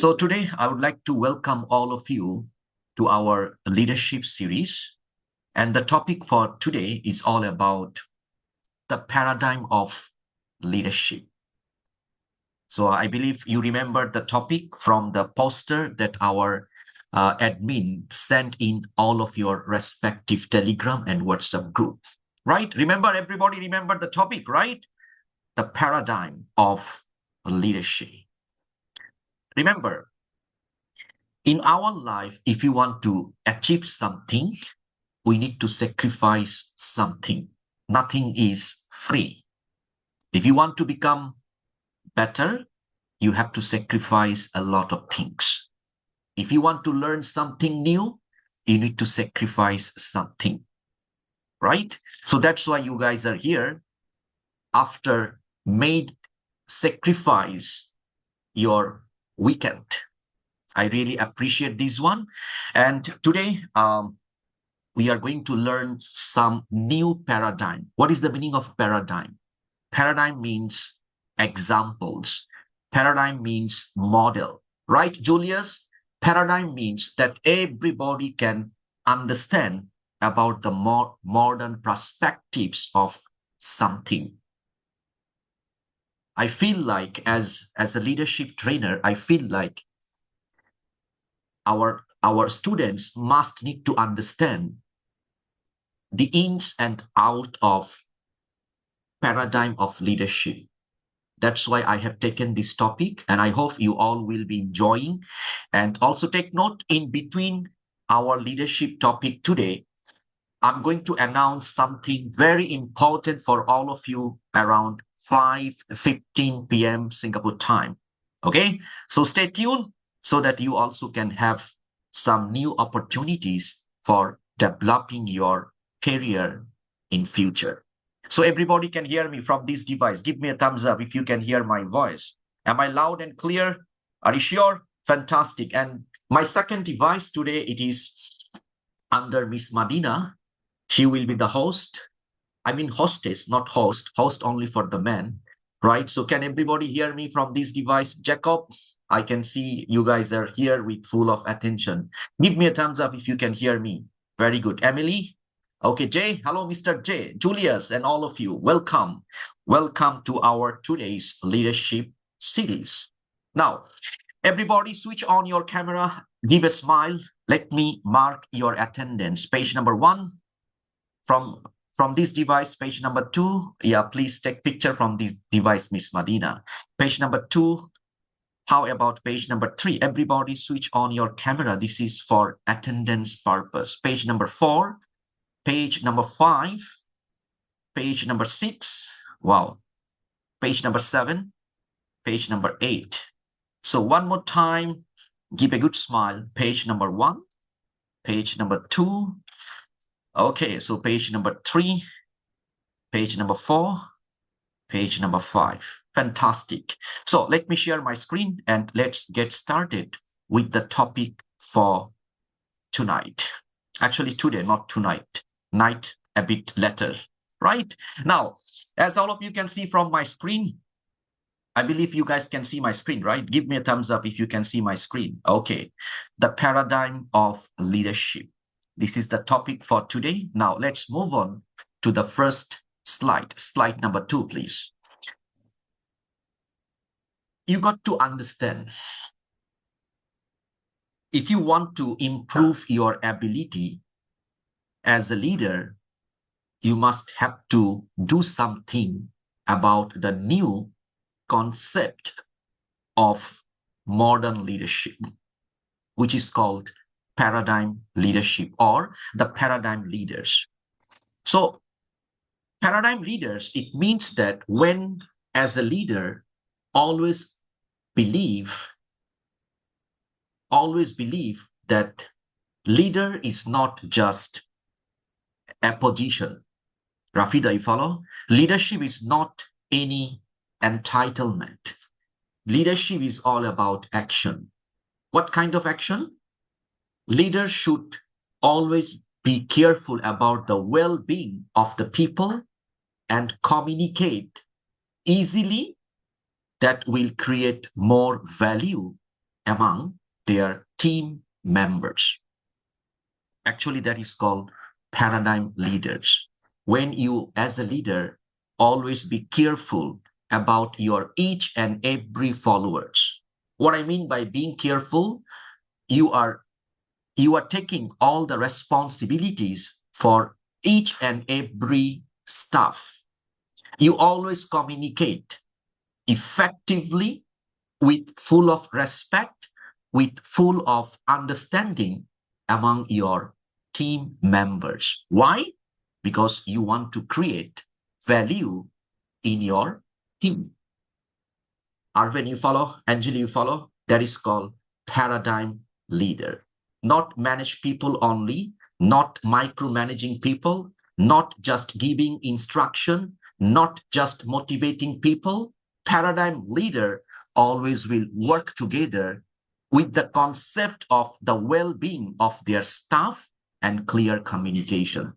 So today I would like to welcome all of you to our leadership series. And the topic for today is all about the paradigm of leadership. So I believe you remember the topic from the poster that our admin sent in all of your respective Telegram and WhatsApp group, right? Everybody remember the topic, right? The paradigm of leadership. Remember, in our life, if you want to achieve something, we need to sacrifice something. Nothing is free. If you want to become better, you have to sacrifice a lot of things. If you want to learn something new, you need to sacrifice something, right? So that's why you guys are here after made sacrifice your weekend. I really appreciate this one. And today, we are going to learn some new paradigm. What is the meaning of paradigm? Paradigm means examples. Paradigm means model, right, Julius? Paradigm means that everybody can understand about the more modern perspectives of something. I feel like as a leadership trainer, I feel like our students must need to understand the ins and out of paradigm of leadership. That's why I have taken this topic, and I hope you all will be enjoying. And also take note, in between our leadership topic today, I'm going to announce something very important for all of you around 5:15 p.m. Singapore time. Okay, so stay tuned so that you also can have some new opportunities for developing your career in future. So everybody can hear me from this device. Give me a thumbs up if you can hear my voice. Am I loud and clear? Are you sure? Fantastic. And my second device today, it is under Miss Madina. She will be the host. I mean hostess, not host. Host only for the men, right? So can everybody hear me from this device? Jacob, I can see you guys are here with full of attention. Give me a thumbs up if you can hear me. Very good. Emily? Okay, Jay. Hello, Mr. Jay. Julius and all of you. Welcome. Welcome to our today's leadership series. Now, everybody switch on your camera. Give a smile. Let me mark your attendance. Page number 1 from this device. Page number 2, yeah, please take picture from this device, Miss Madina. Page number 2. How about page number 3? Everybody switch on your camera. This is for attendance purpose. Page number 4, page number 5, page number 6. Wow. Page number 7, page number 8. So one more time, give a good smile. Page number 1, page number 2. Okay, so page number 3, page number 4, page number 5. Fantastic. So let me share my screen and let's get started with the topic for tonight. Actually, today, not tonight. Night a bit later, right? Now, as all of you can see from my screen, I believe you guys can see my screen, right? Give me a thumbs up if you can see my screen. Okay, the paradigm of leadership. This is the topic for today. Now, let's move on to the first slide. Slide number 2, please. You got to understand, if you want to improve your ability as a leader, you must have to do something about the new concept of modern leadership, which is called paradigm leadership or the paradigm leaders. So paradigm leaders, it means that when as a leader always believe that leader is not just a position. Rafida, you follow? Leadership is not any entitlement. Leadership is all about action. What kind of action? Leaders should always be careful about the well-being of the people and communicate easily that will create more value among their team members. Actually, that is called paradigm leaders. When you, as a leader, always be careful about your each and every followers. What I mean by being careful, you are taking all the responsibilities for each and every stuff. You always communicate effectively, with full of respect, with full of understanding among your team members. Why? Because you want to create value in your team. Arvind, you follow? Anjali, you follow? That is called paradigm leader. Not manage people only, not micromanaging people, not just giving instruction, not just motivating people. Paradigm leader always will work together with the concept of the well-being of their staff and clear communication.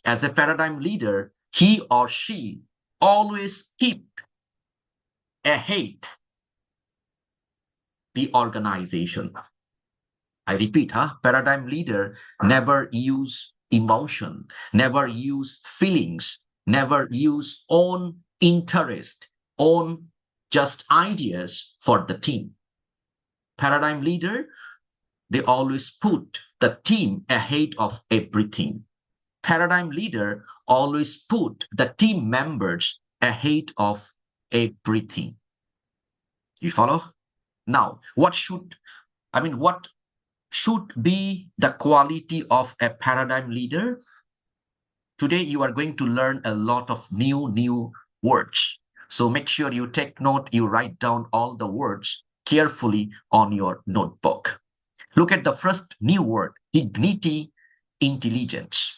As a paradigm leader, he or she always keep ahead the organization. I repeat, paradigm leader never use emotion, never use feelings, never use own interest, own just ideas for the team. Paradigm leader, they always put the team ahead of everything. Paradigm leader always put the team members ahead of everything. You follow? Now, what should be the quality of a paradigm leader? Today, you are going to learn a lot of new words. So make sure you take note, you write down all the words carefully on your notebook. Look at the first new word, dignity, intelligence.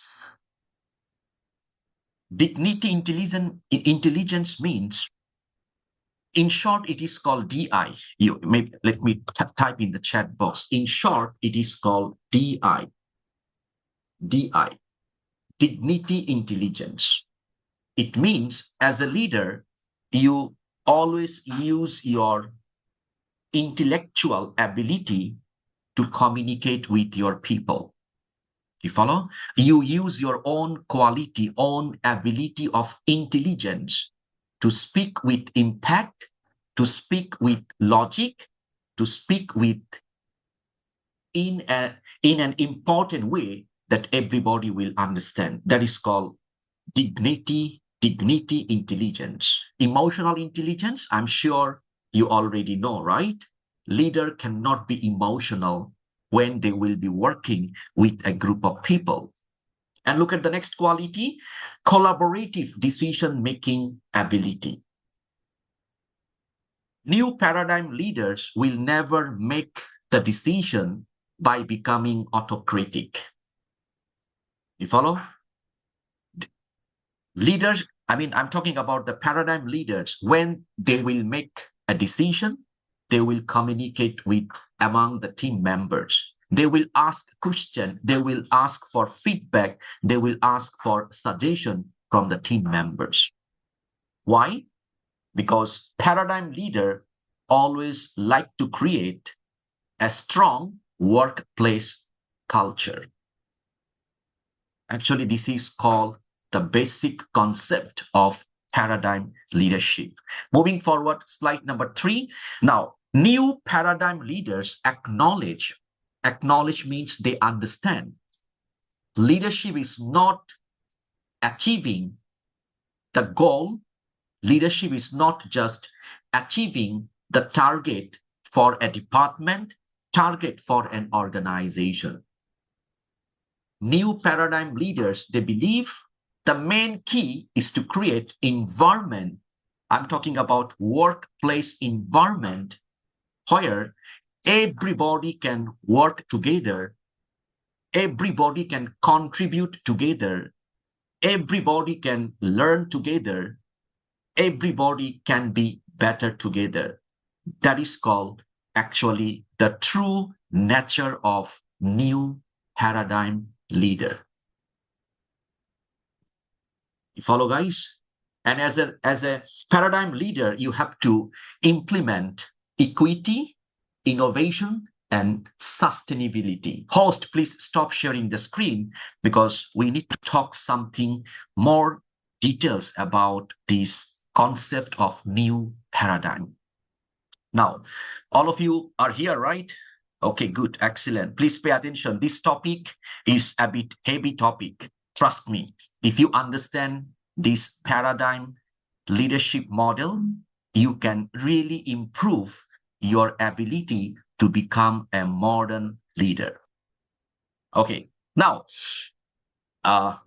Dignity, intelligence means, in short, it is called DI. Let me type in the chat box. In short, it is called DI. DI, dignity, intelligence. It means as a leader, you always use your intellectual ability to communicate with your people. You follow? You use your own quality, own ability of intelligence to speak with impact, to speak with logic, to speak with in an important way that everybody will understand. That is called dignity, intelligence. Emotional intelligence, I'm sure you already know, right? Leader cannot be emotional when they will be working with a group of people. And look at the next quality, collaborative decision-making ability. New paradigm leaders will never make the decision by becoming autocratic. You follow? Leaders, I'm talking about the paradigm leaders. When they will make a decision, they will communicate with among the team members. They will ask questions. They will ask for feedback. They will ask for suggestion from the team members. Why? Because paradigm leader always like to create a strong workplace culture. Actually, this is called the basic concept of paradigm leadership. Moving forward, slide number 3. Now, new paradigm leaders acknowledge. Acknowledge means they understand. Leadership is not achieving the goal. Leadership is not just achieving the target for a department, target for an organization. New paradigm leaders, they believe the main key is to create environment. I'm talking about workplace environment where everybody can work together, everybody can contribute together, everybody can learn together, everybody can be better together. That is called actually the true nature of new paradigm leader. You follow, guys? And as a paradigm leader, you have to implement equity, innovation, and sustainability. Host, please stop sharing the screen because we need to talk something more details about this concept of new paradigm. Now, all of you are here, right? Okay, good, excellent. Please pay attention. This topic is a bit heavy topic. Trust me, if you understand this paradigm leadership model, you can really improve your ability to become a modern leader. Okay, now,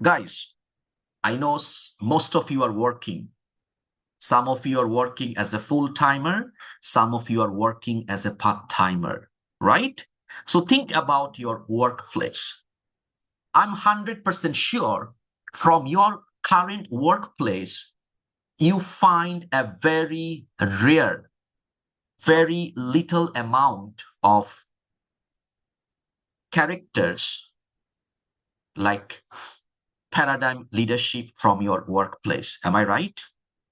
guys, I know most of you are working. Some of you are working as a full-timer. Some of you are working as a part-timer, right? So think about your workplace. I'm 100% sure from your current workplace, you find a very rare, very little amount of characters like paradigm leadership from your workplace. Am I right?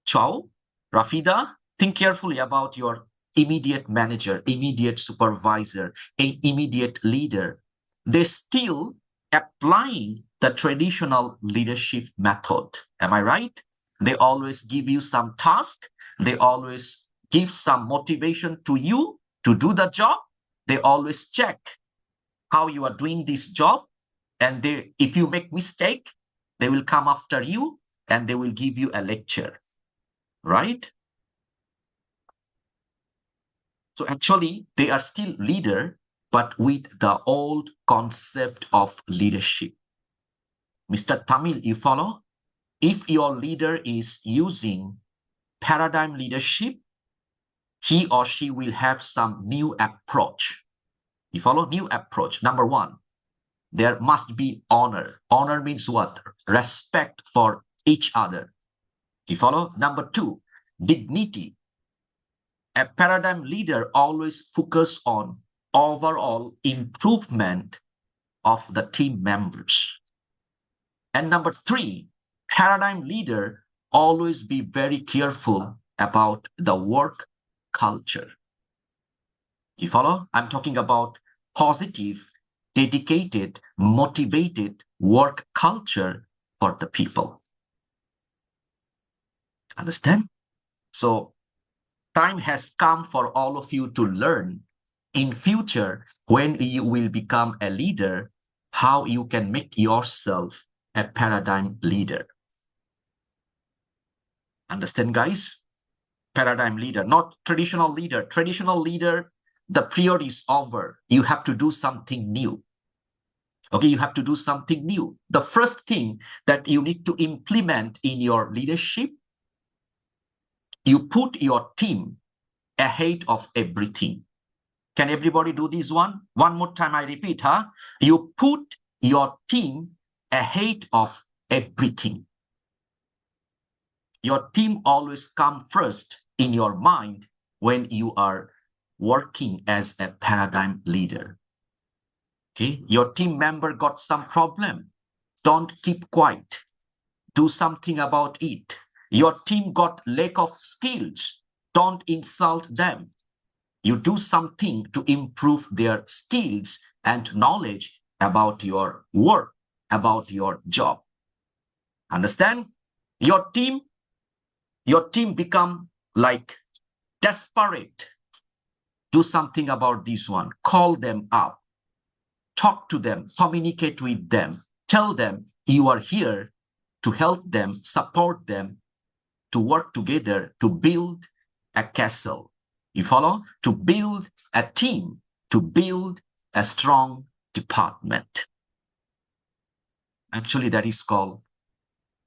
Chow, Rafida, think carefully about your immediate manager, immediate supervisor, an immediate leader. They're still applying the traditional leadership method. Am I right? They always give you some task. They always give some motivation to you to do the job. They always check how you are doing this job. And if you make mistake, they will come after you and they will give you a lecture, right? So actually, they are still leader, but with the old concept of leadership. Mr. Tamil, you follow? If your leader is using paradigm leadership, he or she will have some new approach. You follow? New approach. Number one, there must be honor. Honor means what? Respect for each other. You follow? Number two, dignity. A paradigm leader always focus on overall improvement of the team members. And number three, paradigm leader always be very careful about the work culture. You follow? I'm talking about positive, dedicated, motivated work culture for the people. Understand? So time has come for all of you to learn in future when you will become a leader, how you can make yourself a paradigm leader. Understand, guys? Paradigm leader, not traditional leader. Traditional leader, the period is over. You have to do something new. Okay, you have to do something new. The first thing that you need to implement in your leadership, you put your team ahead of everything. Can everybody do this one? One more time, I repeat, huh? You put your team ahead of everything. Your team always come first in your mind when you are working as a paradigm leader. Okay, your team member got some problem. Don't keep quiet. Do something about it. Your team got lack of skills. Don't insult them. You do something to improve their skills and knowledge about your work, about your job. Understand? Your team become like desperate. Do something about this one. Call them up. Talk to them. Communicate with them. Tell them you are here to help them, support them, to work together to build a castle. You follow? To build a team, to build a strong department. Actually, that is called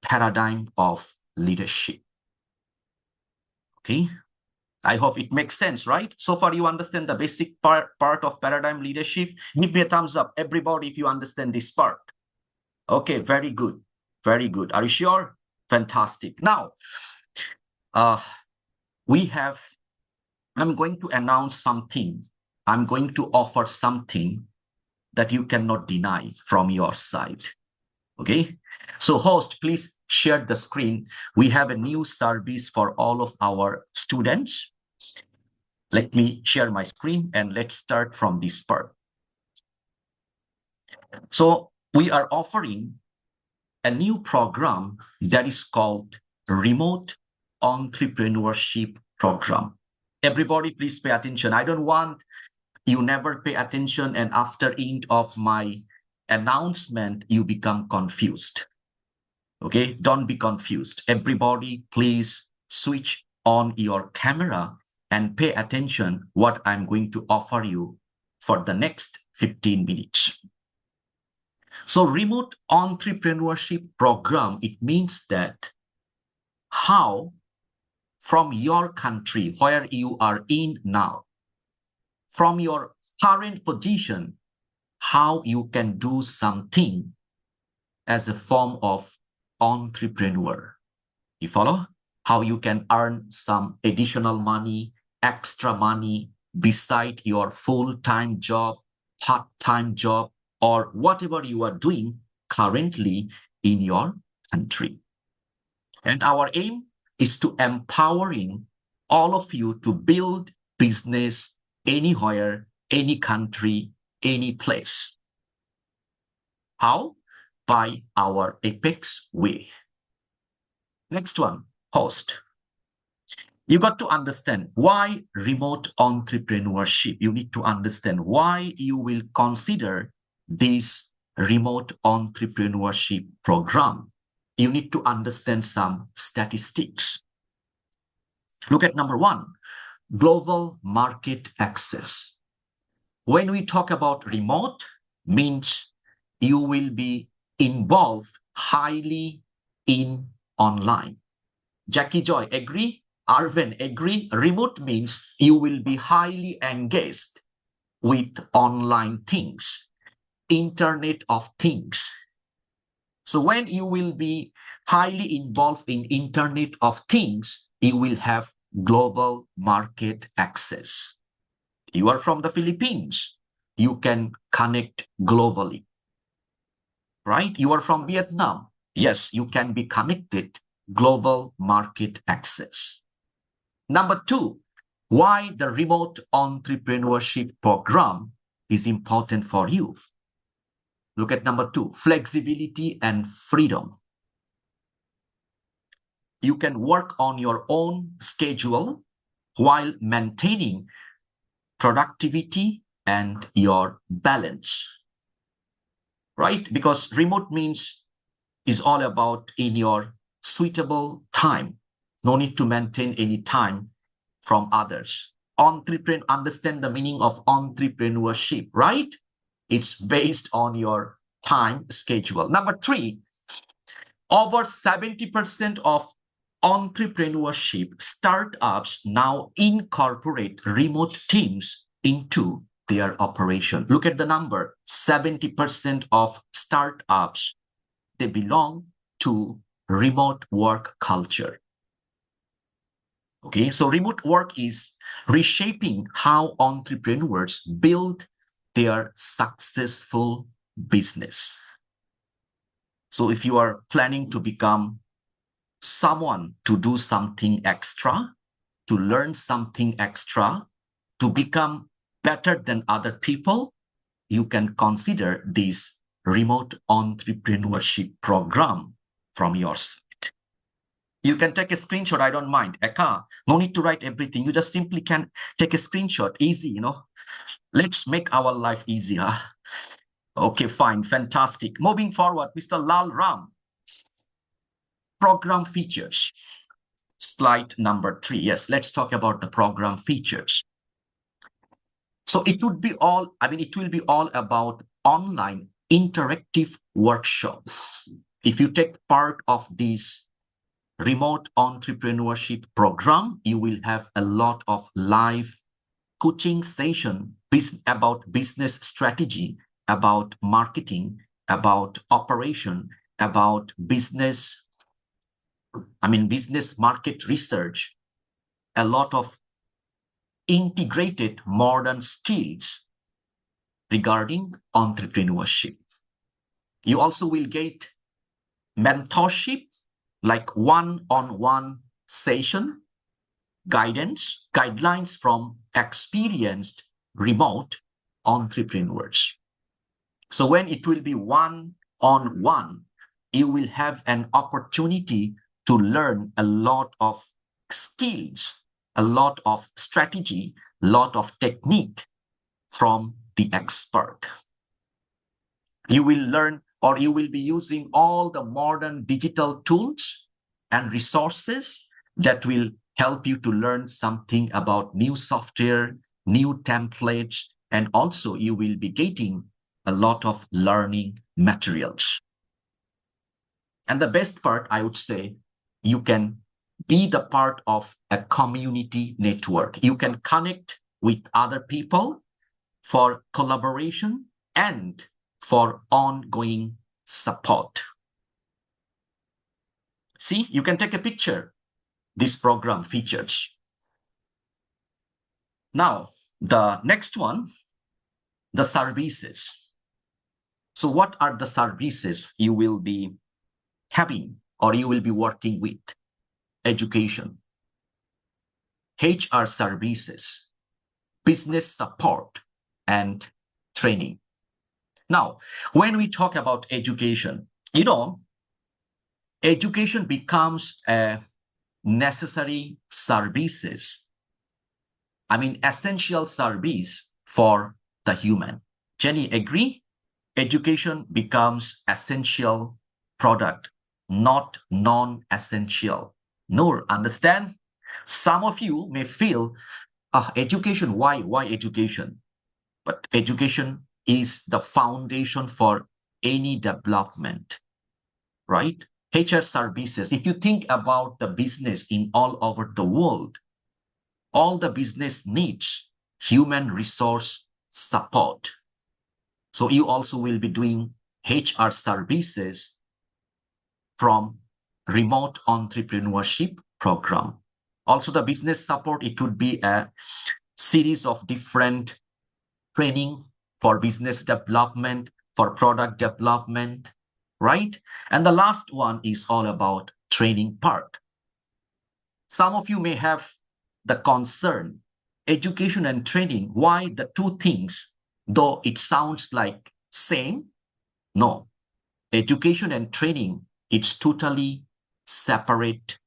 paradigm of leadership. Okay? I hope it makes sense, right? So far, you understand the basic part of paradigm leadership. Give me a thumbs up, everybody, if you understand this part. Okay, very good. Very good. Are you sure? Fantastic. Now, I'm going to announce something. I'm going to offer something that you cannot deny from your side. Okay? So host, please share the screen. We have a new service for all of our students. Let me share my screen and let's start from this part. So we are offering a new program that is called Remote Entrepreneurship Program. Everybody, please pay attention. I don't want you never pay attention and after end of my announcement, you become confused. Okay, don't be confused. Everybody, please switch on your camera and pay attention what I'm going to offer you for the next 15 minutes. So remote entrepreneurship program, it means that how from your country where you are in now, from your current position, how you can do something as a form of entrepreneur. You follow? How you can earn some additional money, extra money beside your full-time job, part-time job, or whatever you are doing currently in your country. And our aim is to empowering all of you to build business anywhere, any country, any place. How? By our Apex way. Next one, host. You got to understand why remote entrepreneurship. You need to understand why you will consider this remote entrepreneurship program. You need to understand some statistics. Look at number one, global market access. When we talk about remote, means you will be involved highly in online. Jackie Joy, agree? Arvin, agree? Remote means you will be highly engaged with online things, Internet of Things. So when you will be highly involved in Internet of Things, you will have global market access. You are from the Philippines, you can connect globally, right? You are from Vietnam. Yes, you can be connected, global market access. Number two, why the remote entrepreneurship program is important for you. Look at number two, flexibility and freedom. You can work on your own schedule while maintaining productivity and your balance, right? Because remote means is all about in your suitable time. No need to maintain any time from others. Understand the meaning of entrepreneurship, right? It's based on your time schedule. Number three, over 70% of entrepreneurship startups now incorporate remote teams into their operation. Look at the number, 70% of startups, they belong to remote work culture. Okay, so remote work is reshaping how entrepreneurs build their successful business. So if you are planning to become someone to do something extra, to learn something extra, to become better than other people, you can consider this remote entrepreneurship program from your side. You can take a screenshot, I don't mind. Eka, no need to write everything. You just simply can take a screenshot, easy, Let's make our life easier. Okay, fine, fantastic. Moving forward, Mr. Lal Ram. Program features. Slide number 3. Yes, let's talk about the program features. So it will be all about online interactive workshop. If you take part of this remote entrepreneurship program, you will have a lot of live coaching session about business strategy, about marketing, about operation, about business market research, a lot of integrated modern skills regarding entrepreneurship. You also will get mentorship, like one-on-one session guidelines from experienced remote entrepreneurs. So when it will be one-on-one, you will have an opportunity to learn a lot of skills, a lot of strategy, a lot of technique from the expert. You will learn, or you will be using all the modern digital tools and resources that will help you to learn something about new software, new templates, and also you will be getting a lot of learning materials. And the best part, I would say, you can be the part of a community network. You can connect with other people for collaboration and for ongoing support. See, you can take a picture. This program features. Now, the next one, the services. So what are the services you will be having or you will be working with? Education, HR services, business support, and training. Now, when we talk about education, education becomes a necessary services. I mean, essential service for the human. Jenny, agree? Education becomes essential product, not non-essential. Noor, understand? Some of you may feel, education, why education? But education is the foundation for any development, right? HR services, if you think about the business in all over the world, all the business needs human resource support. So you also will be doing HR services from remote entrepreneurship program. Also the business support, it would be a series of different training for business development, for product development, right? And the last one is all about training part. Some of you may have the concern, education and training, why the two things, though it sounds like same? No, education and training, it's totally separate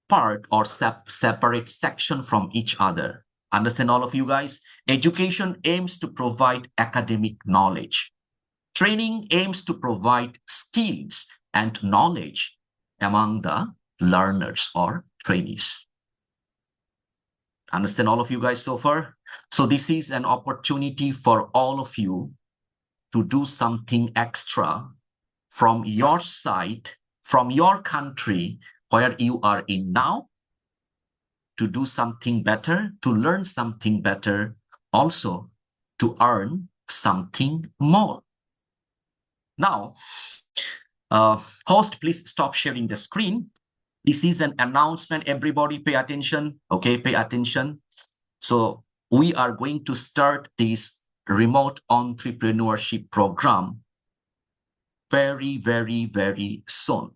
part or separate section from each other. Understand all of you guys? Education aims to provide academic knowledge. Training aims to provide skills and knowledge among the learners or trainees. Understand all of you guys so far? So this is an opportunity for all of you to do something extra from your side, from your country, where you are in now, to do something better, to learn something better, also to earn something more. Now, host, please stop sharing the screen. This is an announcement. Everybody pay attention. Okay, pay attention. So we are going to start this remote entrepreneurship program very, very, very soon.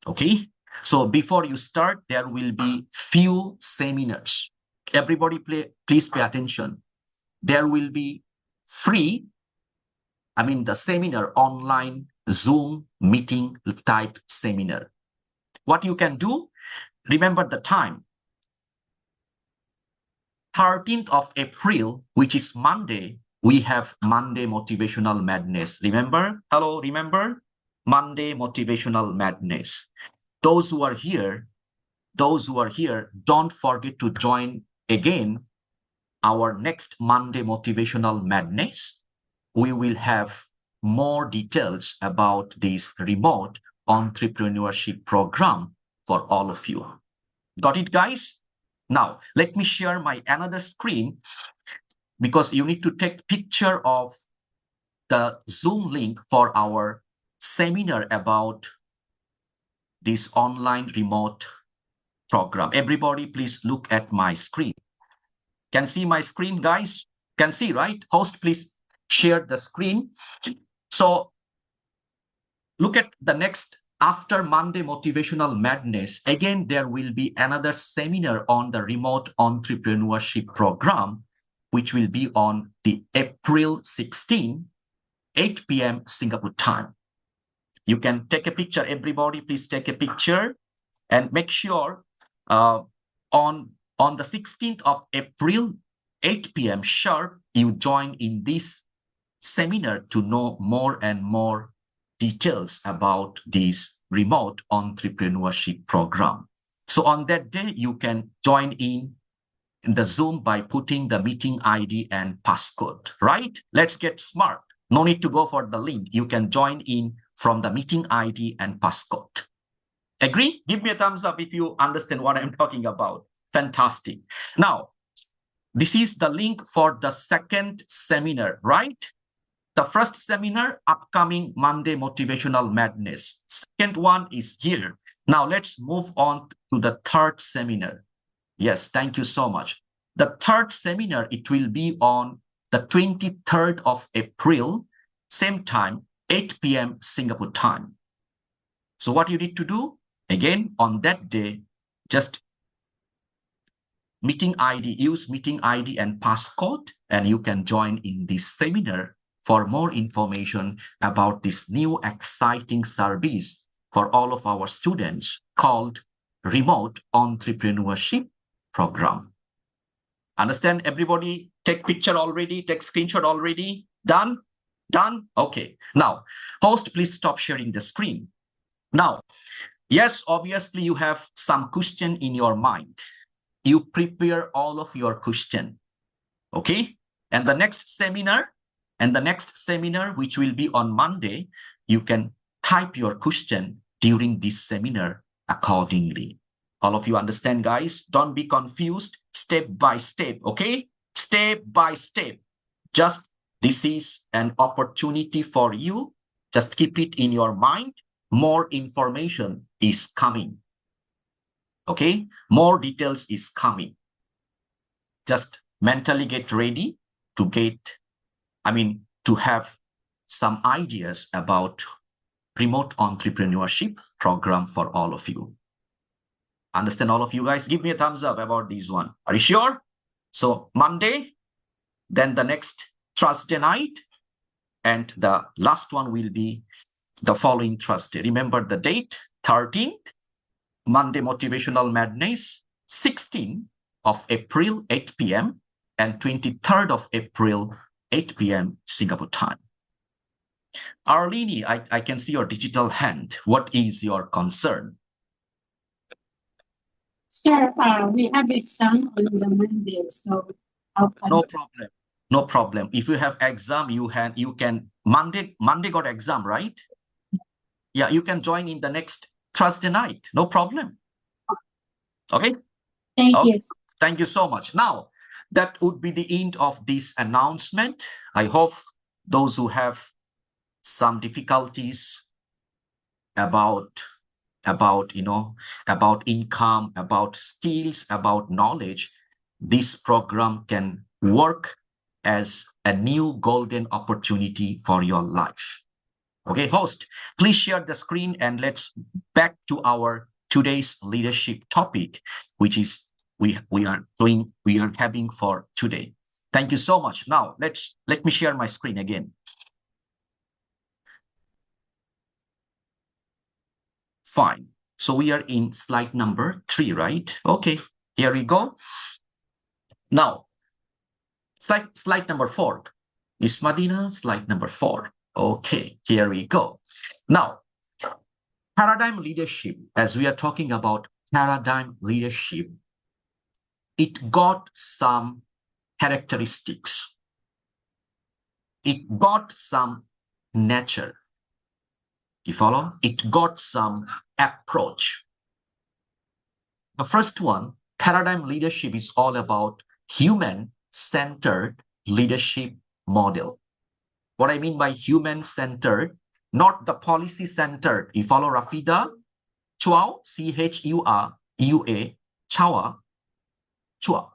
Okay. So before you start, there will be few seminars. Everybody please pay attention. There will be free, the seminar, online Zoom meeting type seminar. What you can do, remember the time, 13th of April, which is Monday, we have Monday Motivational Madness. Remember? Hello, remember? Monday Motivational Madness. Those who are here, don't forget to join again our next Monday Motivational Madness. We will have more details about this remote entrepreneurship program for all of you. Got it, guys? Now, let me share my another screen, because you need to take picture of the Zoom link for our seminar about this online remote program. Everybody, please look at my screen. Can see my screen, guys? Can see, right? Host, please share the screen. So look at the next after Monday Motivational Madness, again, there will be another seminar on the remote entrepreneurship program, which will be on the April 16, 8 p.m. Singapore time. You can take a picture. Everybody, please take a picture and make sure on the 16th of April, 8 p.m. sharp, you join in this seminar to know more and more details about this remote entrepreneurship program. So on that day, you can join in the Zoom by putting the meeting ID and passcode, right? Let's get smart. No need to go for the link. You can join in from the meeting ID and passcode. Agree? Give me a thumbs up if you understand what I'm talking about. Fantastic. Now, this is the link for the second seminar, right? The first seminar, upcoming Monday Motivational Madness. Second one is here. Now let's move on to the third seminar. Yes, thank you so much. The third seminar, it will be on the 23rd of April, same time, 8 p.m. Singapore time. So what you need to do, again, on that day, just meeting ID, use meeting ID and passcode, and you can join in this seminar for more information about this new exciting service for all of our students called Remote Entrepreneurship Program. Understand, everybody? Take picture already, take screenshot already. Done? Done? Okay. Now, host, please stop sharing the screen. Now, yes, obviously you have some question in your mind. You prepare all of your question. Okay? And the next seminar, which will be on Monday, you can type your question during this seminar accordingly. All of you understand, guys? Don't be confused. Step by step, okay? Step by step. Just this is an opportunity for you. Just keep it in your mind. More information is coming. Okay? More details is coming. Just mentally get ready to to have some ideas about remote entrepreneurship program for all of you. Understand, all of you guys? Give me a thumbs up about this one. Are you sure? So Monday, then the next Thursday night, and the last one will be the following Thursday. Remember the date, 13th, Monday Motivational Madness, 16th of April, 8 p.m., and 23rd of April, 8 p.m. Singapore time. Arlene, I can see your digital hand. What is your concern? Sir, we have exam on the Monday, so how can no problem. No problem. If you have exam, you can Monday got exam, right? Yeah, you can join in the next Thursday night. No problem. Okay. Thank you. Thank you so much. Now, that would be the end of this announcement. I hope those who have some difficulties about income, about skills, about knowledge, this program can work as a new golden opportunity for your life. Okay, host, please share the screen and let's back to our today's leadership topic, which is we are having for today. Thank you so much. Now let me share my screen again. Fine. So we are in slide number 3, right? Okay, here we go. Now, slide number 4. Miss Madina, slide number 4. Okay, here we go. Now, paradigm leadership, as we are talking about paradigm leadership, it got some characteristics. It got some nature. You follow? It got some approach. The first one, paradigm leadership, is all about human-centered leadership model. What I mean by human-centered, not the policy-centered. You follow, Rafida? Chua, C-H-U-R-U-A, Chua.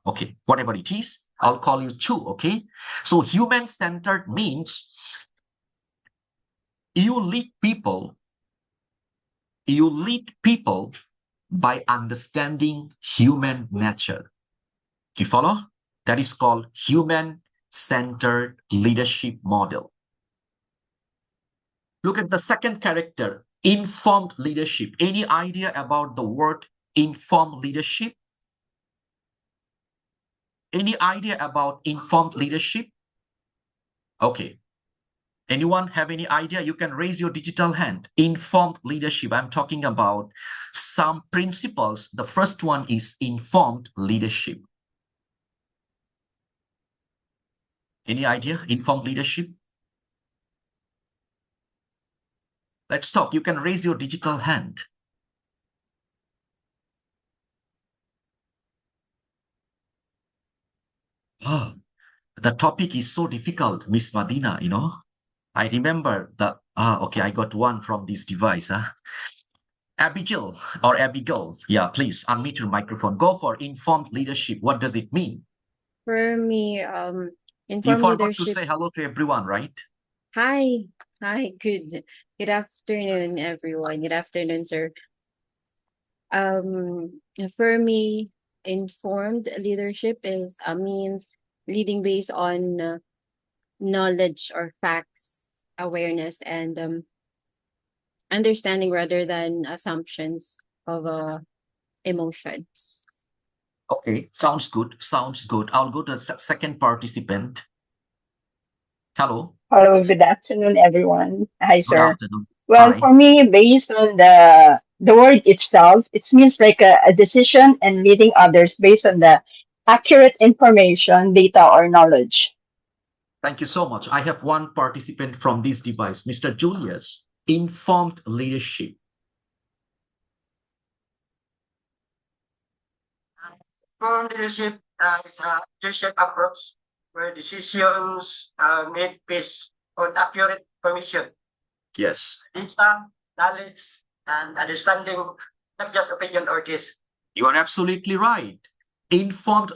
Okay, whatever it is, I'll call you Chu, okay? So human-centered means you lead people You lead people by understanding human nature. Do you follow? That is called human-centered leadership model. Look at the second character, informed leadership. Any idea about the word informed leadership? Any idea about informed leadership? Okay. Anyone have any idea? You can raise your digital hand. Informed leadership. I'm talking about some principles. The first one is informed leadership. Any idea? Informed leadership? Let's talk. You can raise your digital hand. Oh, the topic is so difficult, Miss Madina, you know. I remember the, okay, I got one from this device. Abigail or Abigail, yeah, please unmute your microphone. Go for informed leadership. What does it mean? For me, You informed forgot to leadership. say hello to everyone, right? Hi, good afternoon, everyone. Good afternoon, sir. For me, informed leadership is means leading based on knowledge or facts, awareness, and understanding rather than assumptions of emotions. Okay, sounds good. Sounds good. I'll go to the second participant. Hello. Hello, good afternoon, everyone. Hi, Good sir. afternoon. Well, Hi. for me, based on the word itself, it means like a decision and leading others based on the accurate information, data, or knowledge. Thank you so much. I have one participant from this device, Mr. Julius. Informed leadership. For leadership is a leadership approach where decisions made based on accurate information, Yes. data, knowledge, and understanding, not just opinion or guess. You are absolutely right. Informed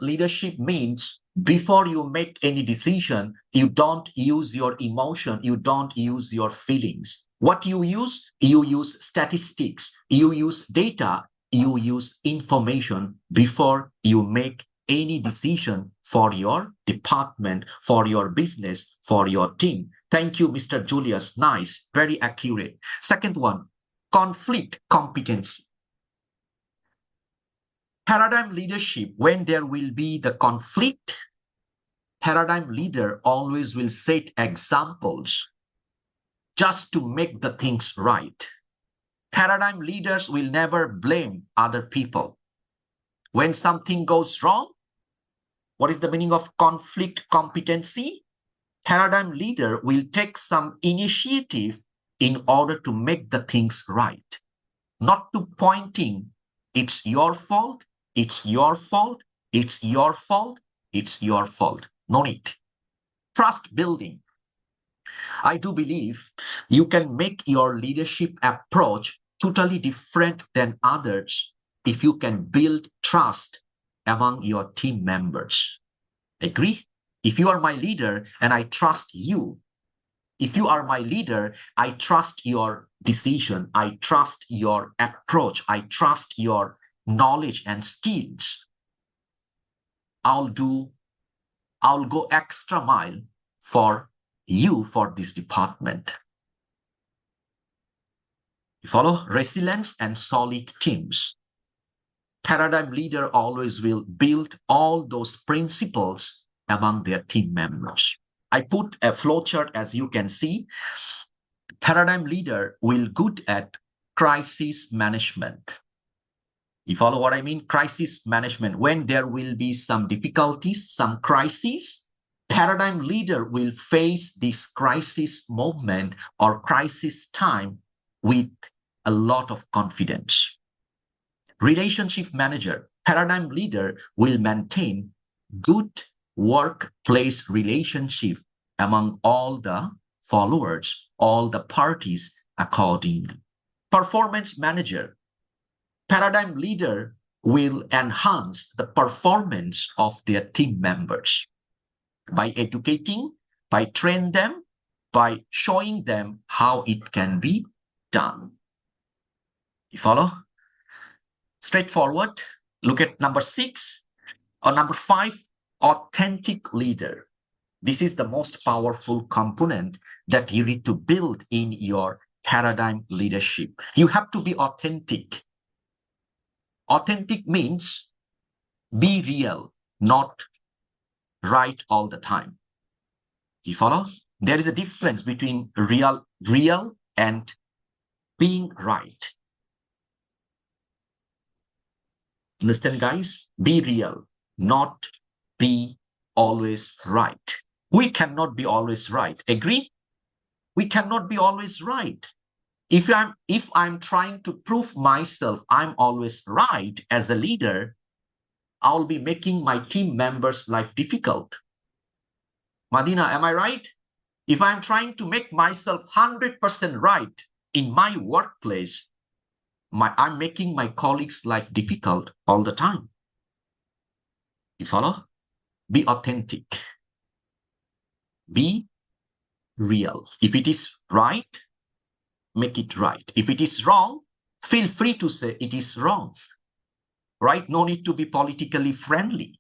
leadership means before you make any decision, you don't use your emotion, you don't use your feelings. What you use statistics, you use data, you use information before you make any decision for your department, for your business, for your team. Thank you, Mr. Julius. Nice, very accurate. Second one, conflict competency. Paradigm leadership, when there will be the conflict, paradigm leader always will set examples just to make the things right. Paradigm leaders will never blame other people. When something goes wrong, what is the meaning of conflict competency? Paradigm leader will take some initiative in order to make the things right, not to pointing, it's your fault, it's your fault, it's your fault, it's your fault. No need. Trust building. I do believe you can make your leadership approach totally different than others if you can build trust among your team members. Agree? If you are my leader and I trust you, if you are my leader, I trust your decision, I trust your approach, I trust your knowledge and skills. I'll go extra mile for you for this department. You follow? Resilience and solid teams. Paradigm leader always will build all those principles among their team members. I put a flowchart, as you can see. Paradigm leader will good at crisis management. You follow what I mean? Crisis management. When there will be some difficulties, some crises, paradigm leader will face this crisis moment or crisis time with a lot of confidence. Relationship manager, paradigm leader will maintain good workplace relationship among all the followers, all the parties accordingly. Performance manager, paradigm leader will enhance the performance of their team members by educating, by training them, by showing them how it can be done. You follow? Straightforward. Look at number 6 or number 5, authentic leader. This is the most powerful component that you need to build in your paradigm leadership. You have to be authentic. Authentic means be real, not right all the time. You follow? There is a difference between real and being right. Understand, guys? Be real, not be always right. We cannot be always right. Agree? We cannot be always right. If I'm trying to prove myself I'm always right as a leader, I'll be making my team members' life difficult. Madina, am I right? If I'm trying to make myself 100% right in my workplace, I'm making my colleagues' life difficult all the time. You follow? Be authentic. Be real. If it is right, make it right. If it is wrong, feel free to say it is wrong. Right? No need to be politically friendly.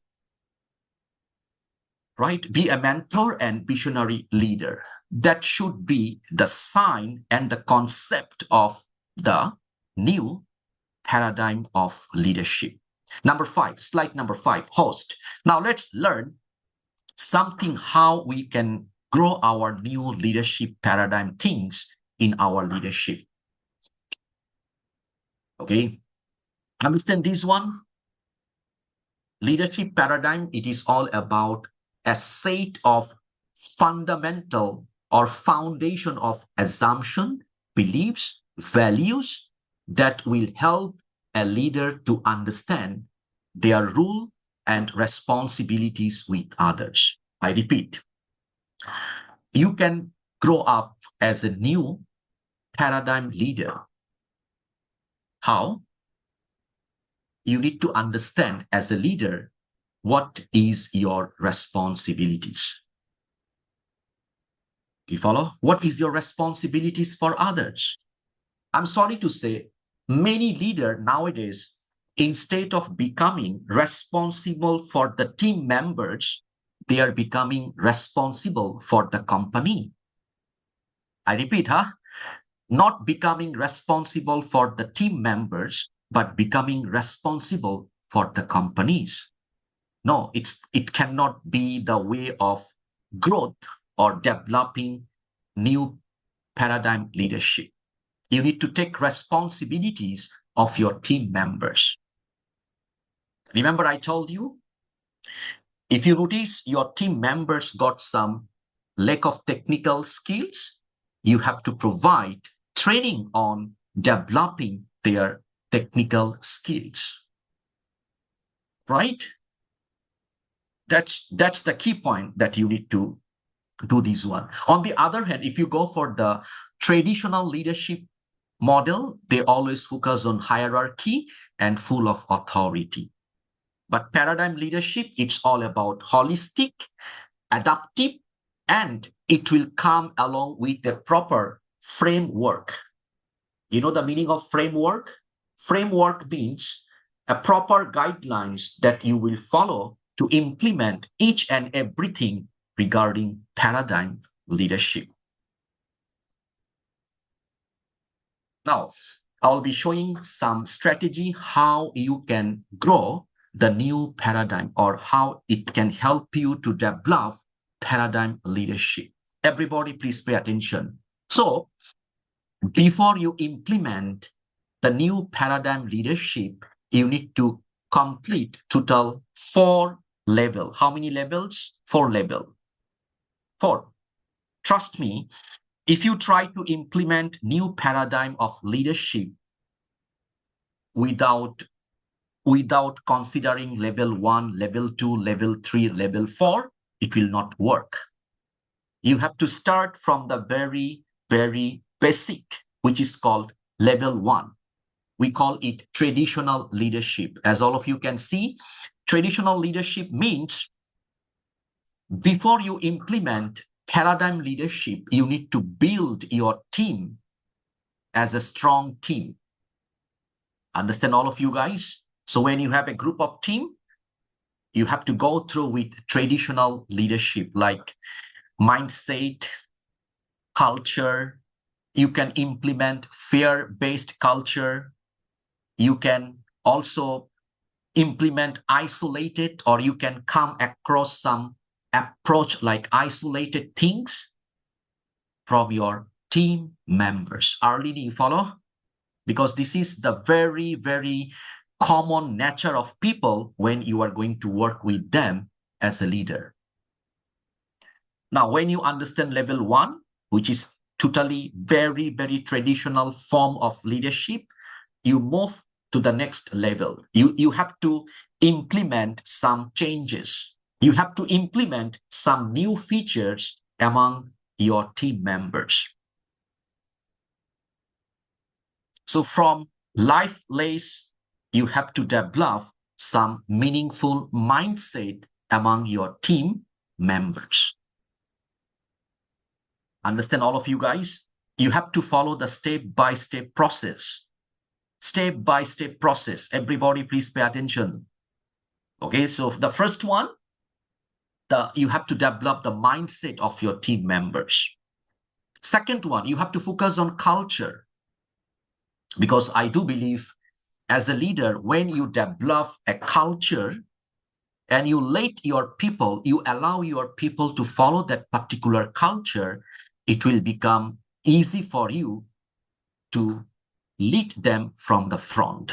Right? Be a mentor and visionary leader. That should be the sign and the concept of the new paradigm of leadership. Number 5, slide number 5, host. Now let's learn something how we can grow our new leadership paradigm things in our leadership. Okay, understand this one? Leadership paradigm, it is all about a set of fundamental or foundation of assumption, beliefs, values that will help a leader to understand their role and responsibilities with others. I repeat, you can grow up as a new paradigm leader. How? You need to understand as a leader what is your responsibilities. You follow? What is your responsibilities for others? I'm sorry to say, many leaders nowadays, instead of becoming responsible for the team members, they are becoming responsible for the company. I repeat, not becoming responsible for the team members, but becoming responsible for the companies. No, it cannot be the way of growth or developing new paradigm leadership. You need to take responsibilities of your team members. Remember, I told you, if you notice your team members got some lack of technical skills, you have to provide training on developing their technical skills. Right? That's the key point that you need to do this one. On the other hand, if you go for the traditional leadership model, they always focus on hierarchy and full of authority. But paradigm leadership, it's all about holistic, adaptive, and it will come along with a proper framework. You know the meaning of framework? Framework means a proper guidelines that you will follow to implement each and everything regarding paradigm leadership. Now, I'll be showing some strategy how you can grow the new paradigm or how it can help you to develop paradigm leadership. Everybody, please pay attention. So, before you implement the new paradigm leadership, you need to complete total 4 levels. How many levels? 4 levels. 4. Trust me, if you try to implement new paradigm of leadership without considering level 1, level 2, level 3, level 4, it will not work. You have to start from the very, very basic, which is called level 1. We call it traditional leadership. As all of you can see, traditional leadership means before you implement paradigm leadership, you need to build your team as a strong team. Understand, all of you guys? So when you have a group of team, you have to go through with traditional leadership like mindset, culture. You can implement fear-based culture. You can also implement isolated, or you can come across some approach like isolated things from your team members. Arlie, do you follow? Because this is the very, very common nature of people when you are going to work with them as a leader. Now, when you understand level 1, which is totally very, very traditional form of leadership, you move to the next level. You have to implement some changes. You have to implement some new features among your team members. So from life lessons, you have to develop some meaningful mindset among your team members. Understand, all of you guys? You have to follow the step-by-step process. Step-by-step process. Everybody, please pay attention. Okay, so the first one, you have to develop the mindset of your team members. Second one, you have to focus on culture. Because I do believe as a leader, when you develop a culture and you let your people, you allow your people to follow that particular culture, it will become easy for you to lead them from the front.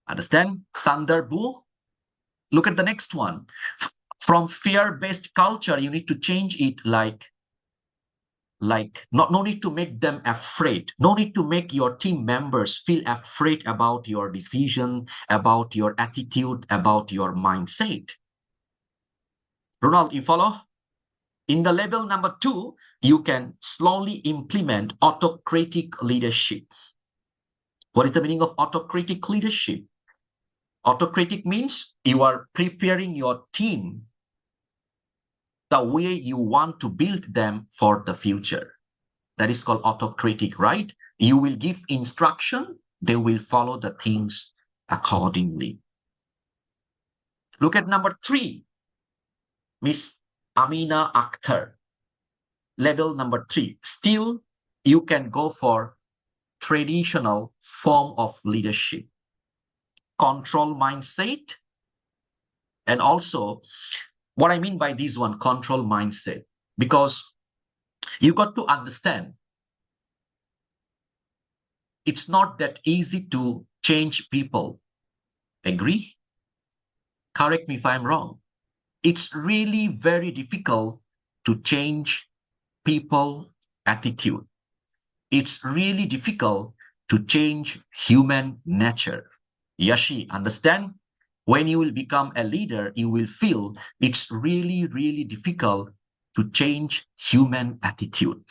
Understand? Sandarbu? Look at the next one. From fear-based culture, you need to change it like no need to make them afraid. No need to make your team members feel afraid about your decision, about your attitude, about your mindset. Ronald, you follow? In the level number 2, you can slowly implement autocratic leadership. What is the meaning of autocratic leadership? Autocratic means you are preparing your team the way you want to build them for the future. That is called autocratic, right? You will give instruction, they will follow the things accordingly. Look at number 3, Miss Amina Akhtar. Level number 3. Still, you can go for traditional form of leadership. Control mindset. And also, what I mean by this one, control mindset, because you got to understand, it's not that easy to change people. Agree? Correct me if I'm wrong. It's really very difficult to change people's attitude. It's really difficult to change human nature. Yashi, understand? When you will become a leader, you will feel it's really, really difficult to change human attitude.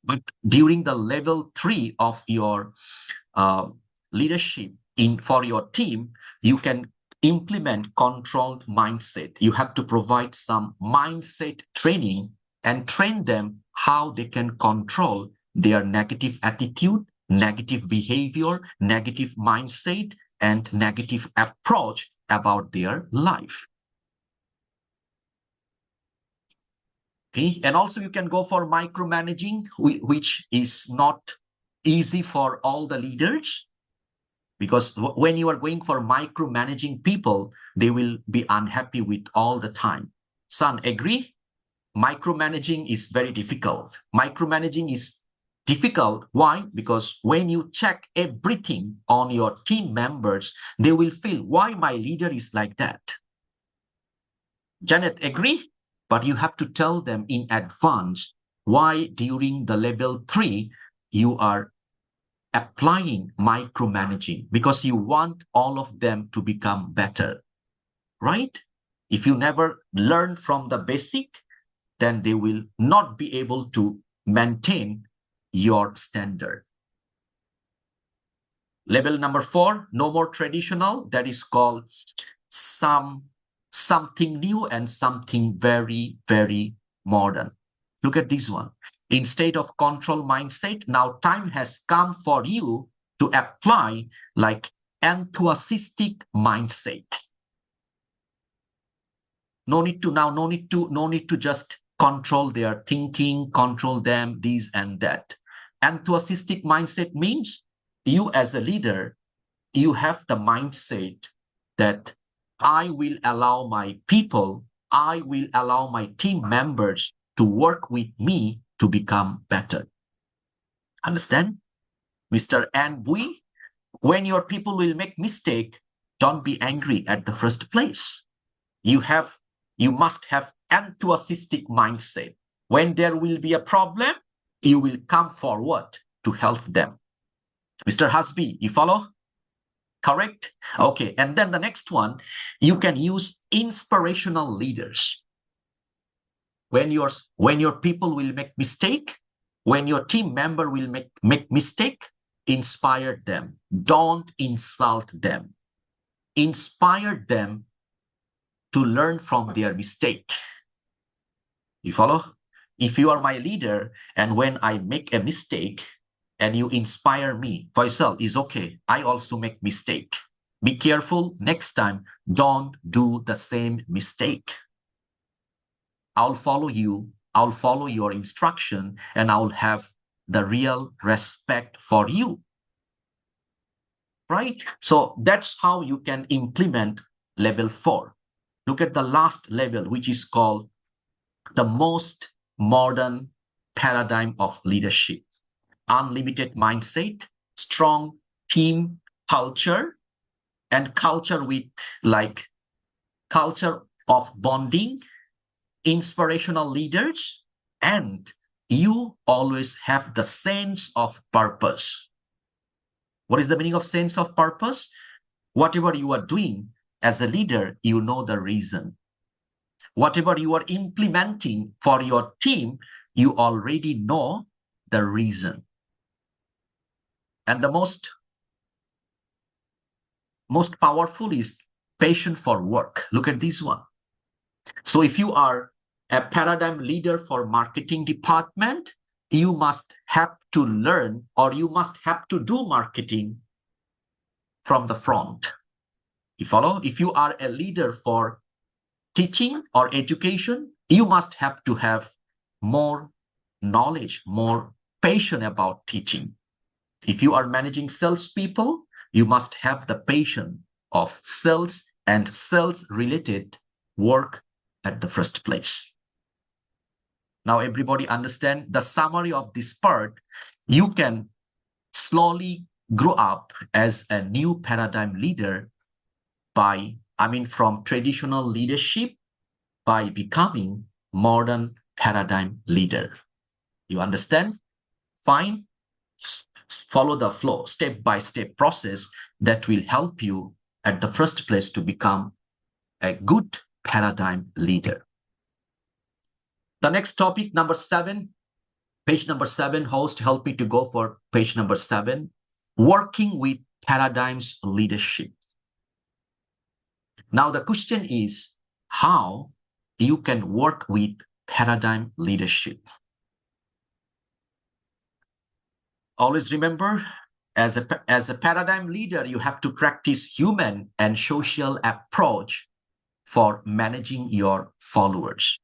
But during the level 3 of your leadership for your team, you can implement controlled mindset. You have to provide some mindset training and train them how they can control their negative attitude, negative behavior, negative mindset, and negative approach about their life. Okay, and also you can go for micromanaging, which is not easy for all the leaders, because when you are going for micromanaging people, they will be unhappy with all the time. Son, agree? Micromanaging is very difficult. Micromanaging is difficult. Why? Because when you check everything on your team members, they will feel, why my leader is like that? Janet, agree? But you have to tell them in advance why during the level 3 you are applying micromanaging, because you want all of them to become better, right? If you never learn from the basic, then they will not be able to maintain your standard. Level number 4, no more traditional. That is called something new and something very, very modern. Look at this one. instead of control mindset. Now time has come for you to apply like enthusiastic mindset. No need to just control their thinking, control them, these and that. Enthusiastic mindset means you as a leader, you have the mindset that I will allow my people, I will allow my team members to work with me to become better. Understand? Mr. Anbui, when your people will make mistake, don't be angry at the first place. You must have enthusiastic mindset. When there will be a problem, you will come forward to help them. Mr. Hasbi, you follow? Correct? Okay, and then the next one, you can use inspirational leaders. When your people will make mistake, when your team member will make mistake, inspire them. Don't insult them. Inspire them to learn from their mistake. You follow? If you are my leader and when I make a mistake and you inspire me, Faisal, is okay. I also make mistake. Be careful next time. Don't do the same mistake. I'll follow you. I'll follow your instruction and I'll have the real respect for you. Right? So that's how you can implement level 4. Look at the last level, which is called the most modern paradigm of leadership. Unlimited mindset, strong team culture, and culture with like culture of bonding, inspirational leaders, and you always have the sense of purpose. What is the meaning of sense of purpose? Whatever you are doing as a leader, you know the reason. Whatever you are implementing for your team, you already know the reason. And the most powerful is passion for work. Look at this one. So if you are a paradigm leader for marketing department, you must have to learn or you must have to do marketing from the front. You follow? If you are a leader for teaching or education, you must have to have more knowledge, more passion about teaching. If you are managing salespeople, you must have the passion of sales and sales-related work at the first place. Now, everybody understand the summary of this part. You can slowly grow up as a new paradigm leader from traditional leadership by becoming modern paradigm leader. You understand? Fine. Follow the flow, step-by-step process that will help you at the first place to become a good paradigm leader. The next topic, number 7, page number 7, host, help me to go for page number 7, working with paradigms leadership. Now, the question is how you can work with paradigm leadership. Always remember, as a paradigm leader, you have to practice human and social approach for managing your followers.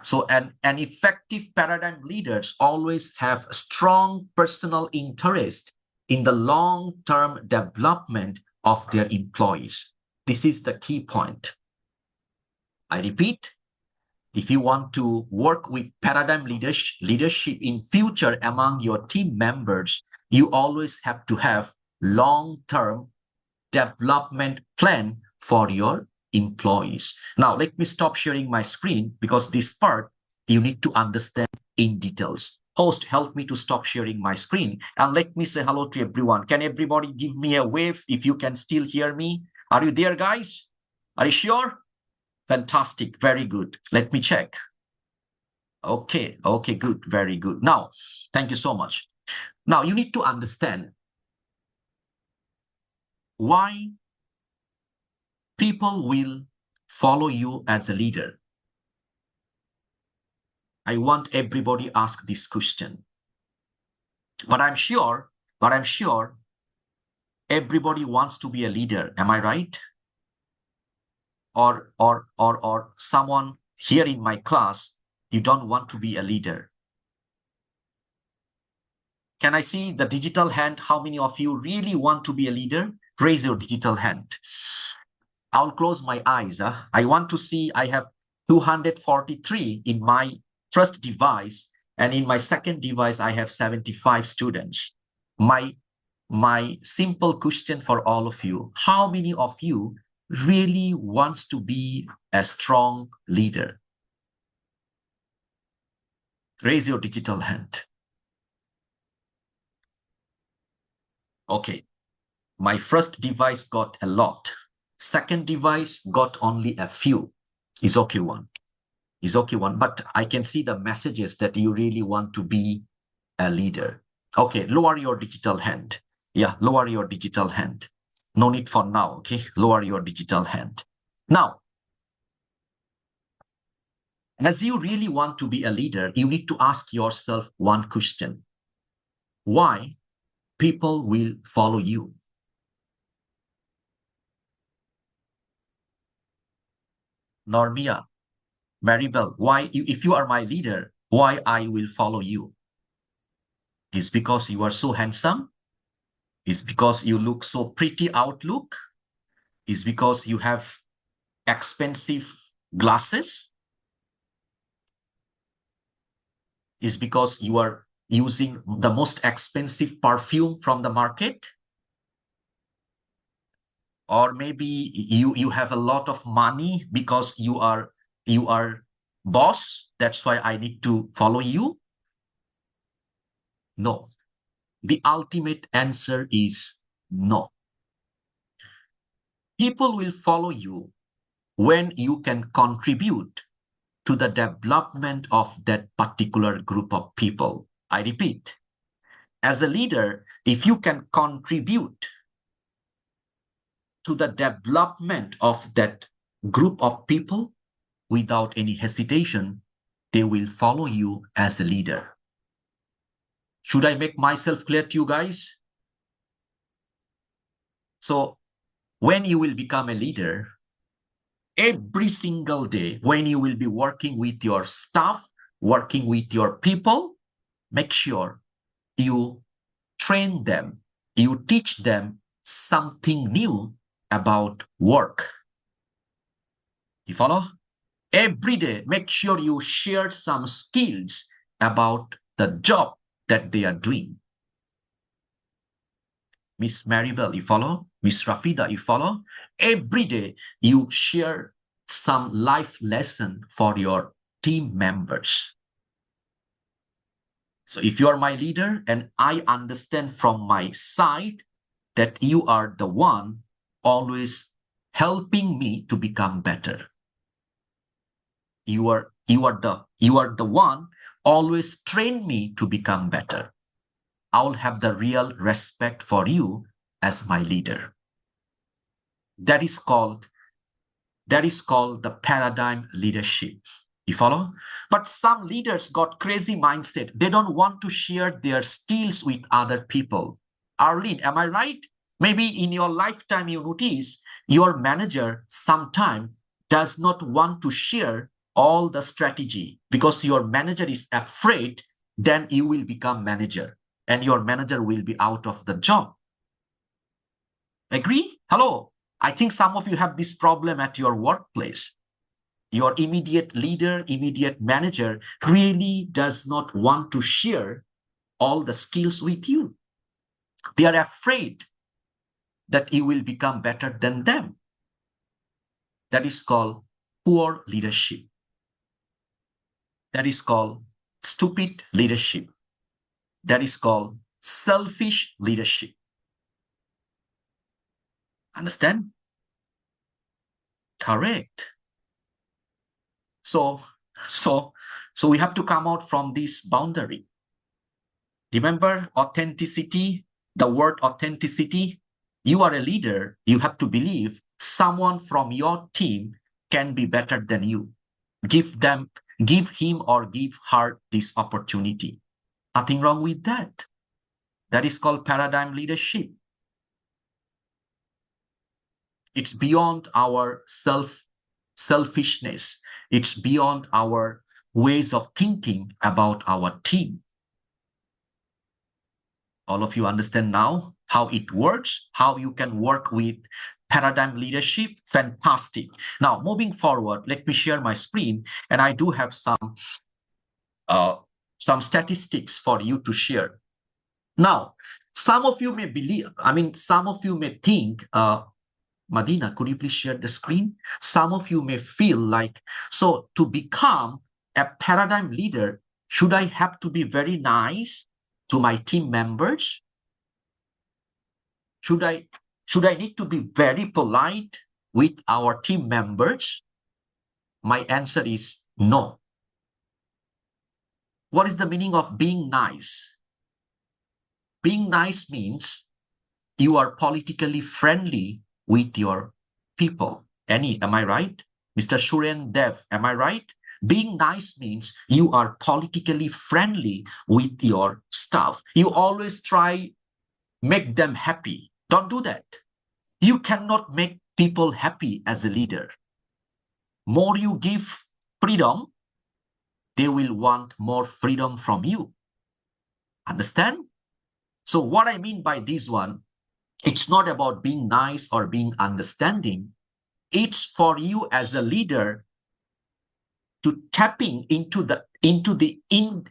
So an effective paradigm leaders always have strong personal interest in the long-term development of their employees. This is the key point. I repeat, if you want to work with paradigm leadership in future among your team members, you always have to have long-term development plan for your employees. Now, let me stop sharing my screen because this part you need to understand in details. Host, help me to stop sharing my screen and let me say hello to everyone. Can everybody give me a wave if you can still hear me? Are you there, guys? Are you sure? Fantastic. Very good. Let me check. Okay, good. Very good. Now, thank you so much. Now, you need to understand why people will follow you as a leader. I want everybody ask this question. But I'm sure everybody wants to be a leader. Am I right? Or someone here in my class, you don't want to be a leader. Can I see the digital hand? How many of you really want to be a leader? Raise your digital hand. I'll close my eyes. I want to see. I have 243 in my first device, and in my second device, I have 75 students. My simple question for all of you: how many of you really wants to be a strong leader? Raise your digital hand. Okay, my first device got a lot. Second device got only a few. Is okay one. Is okay one. But I can see the messages that you really want to be a leader. Okay, lower your digital hand. Yeah, lower your digital hand. No need for now, okay? Lower your digital hand. Now, as you really want to be a leader, you need to ask yourself one question. Why people will follow you? Normia, Maribel, why, if you are my leader, why I will follow you? Is because you are so handsome? Is because you look so pretty outlook? Is because you have expensive glasses? Is because you are using the most expensive perfume from the market? Or maybe you have a lot of money because you are boss, that's why I need to follow you? No. The ultimate answer is no. People will follow you when you can contribute to the development of that particular group of people. I repeat, as a leader, if you can contribute to the development of that group of people, without any hesitation, they will follow you as a leader. Should I make myself clear to you guys? So when you will become a leader, every single day, when you will be working with your staff, working with your people, make sure you train them, you teach them something new about work. You follow? Every day, make sure you share some skills about the job that they are doing. Miss Maribel, you follow? Miss Rafida, you follow? Every day, you share some life lesson for your team members. So if you are my leader and I understand from my side that you are the one always helping me to become better. You are the one always train me to become better. I'll have the real respect for you as my leader. That is called the paradigm leadership. You follow? But some leaders got crazy mindset. They don't want to share their skills with other people. Arlene, am I right? Maybe in your lifetime you notice your manager sometime does not want to share all the strategy because your manager is afraid then you will become manager and your manager will be out of the job. Agree? Hello. I think some of you have this problem at your workplace. Your immediate leader, immediate manager really does not want to share all the skills with you. They are afraid that you will become better than them. That is called poor leadership. That is called stupid leadership. That is called selfish leadership. Understand? Correct. So we have to come out from this boundary. Remember authenticity, the word authenticity. You are a leader. You have to believe someone from your team can be better than you. Give them give him or give her this opportunity. Nothing wrong with that. That is called paradigm leadership. It's beyond our selfishness. It's beyond our ways of thinking about our team. All of you understand now how it works, how you can work with paradigm leadership. Fantastic. Now, moving forward, let me share my screen, and I do have some statistics for you to share. Now, some of you may some of you may think, Madina, could you please share the screen? Some of you may feel like, so to become a paradigm leader, should I have to be very nice to my team members? Should I need to be very polite with our team members? My answer is no. What is the meaning of being nice? Being nice means you are politically friendly with your people. Annie, am I right? Mr. Shuren Dev, am I right? Being nice means you are politically friendly with your staff. You always try make them happy. Don't do that. You cannot make people happy as a leader. More you give freedom, they will want more freedom from you. Understand? So what I mean by this one, it's not about being nice or being understanding. It's for you as a leader to tapping into the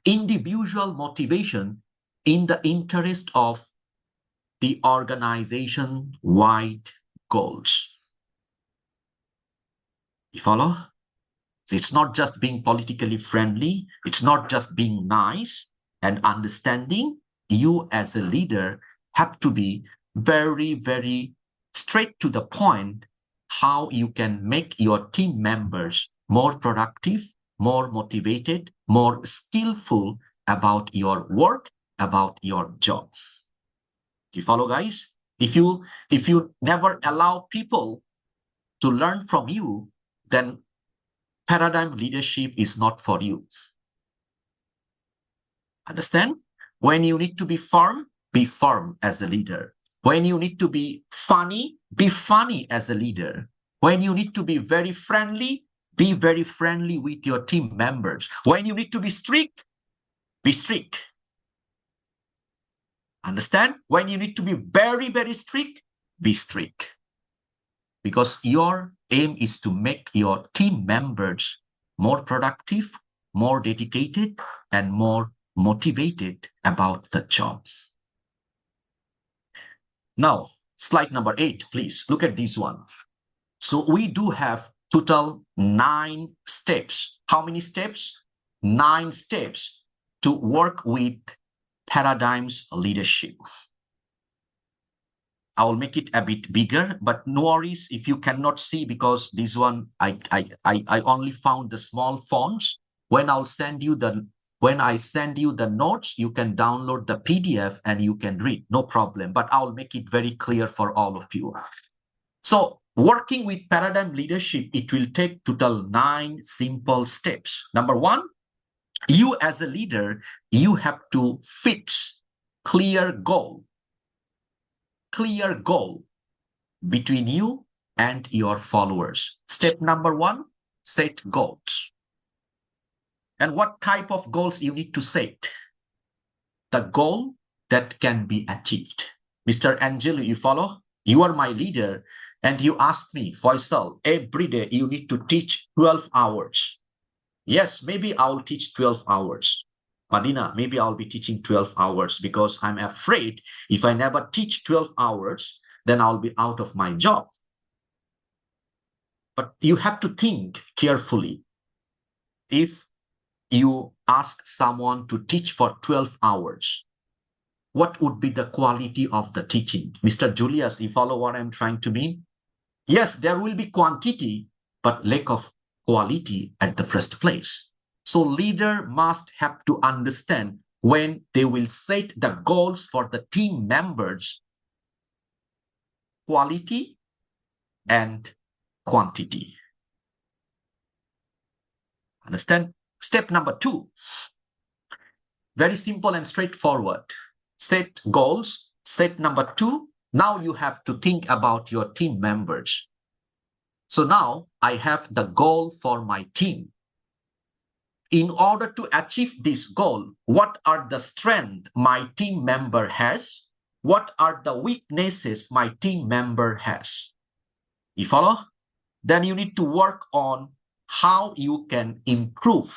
individual motivation in the interest of the organization-wide goals. You follow? So it's not just being politically friendly. It's not just being nice and understanding. You as a leader have to be very, very straight to the point how you can make your team members more productive, more motivated, more skillful about your work, about your job. Do you follow, guys? If you never allow people to learn from you, then paradigm leadership is not for you. Understand? When you need to be firm as a leader. When you need to be funny as a leader. When you need to be very friendly, be very friendly with your team members. When you need to be strict, be strict. Understand? When you need to be very, very strict, be strict. Because your aim is to make your team members more productive, more dedicated, and more motivated about the job. Now, slide number 8, please. Look at this one. So we do have total 9 steps. How many steps? 9 steps to work with paradigms leadership. I will make it a bit bigger, but no worries if you cannot see, because this one I only found the small fonts. When I send you the notes, you can download the PDF and you can read, no problem. But I'll make it very clear for all of you. So working with paradigm leadership, it will take total 9 simple steps. Number 1, you as a leader, you have to fix clear goal between you and your followers. Step number 1, set goals. And what type of goals you need to set? The goal that can be achieved. Mr. Angelo, you follow? You are my leader, and you ask me, Faisal, every day you need to teach 12 hours. Yes, maybe I'll teach 12 hours. Madina, maybe I'll be teaching 12 hours because I'm afraid if I never teach 12 hours, then I'll be out of my job. But you have to think carefully. If you ask someone to teach for 12 hours, what would be the quality of the teaching? Mr. Julius, you follow what I'm trying to mean? Yes, there will be quantity, but lack of quality at the first place. So leader must have to understand when they will set the goals for the team members, quality and quantity. Understand? Step number 2, very simple and straightforward. Set goals. Step number 2, now you have to think about your team members. So now I have the goal for my team. In order to achieve this goal, what are the strengths my team member has? What are the weaknesses my team member has? You follow? Then you need to work on how you can improve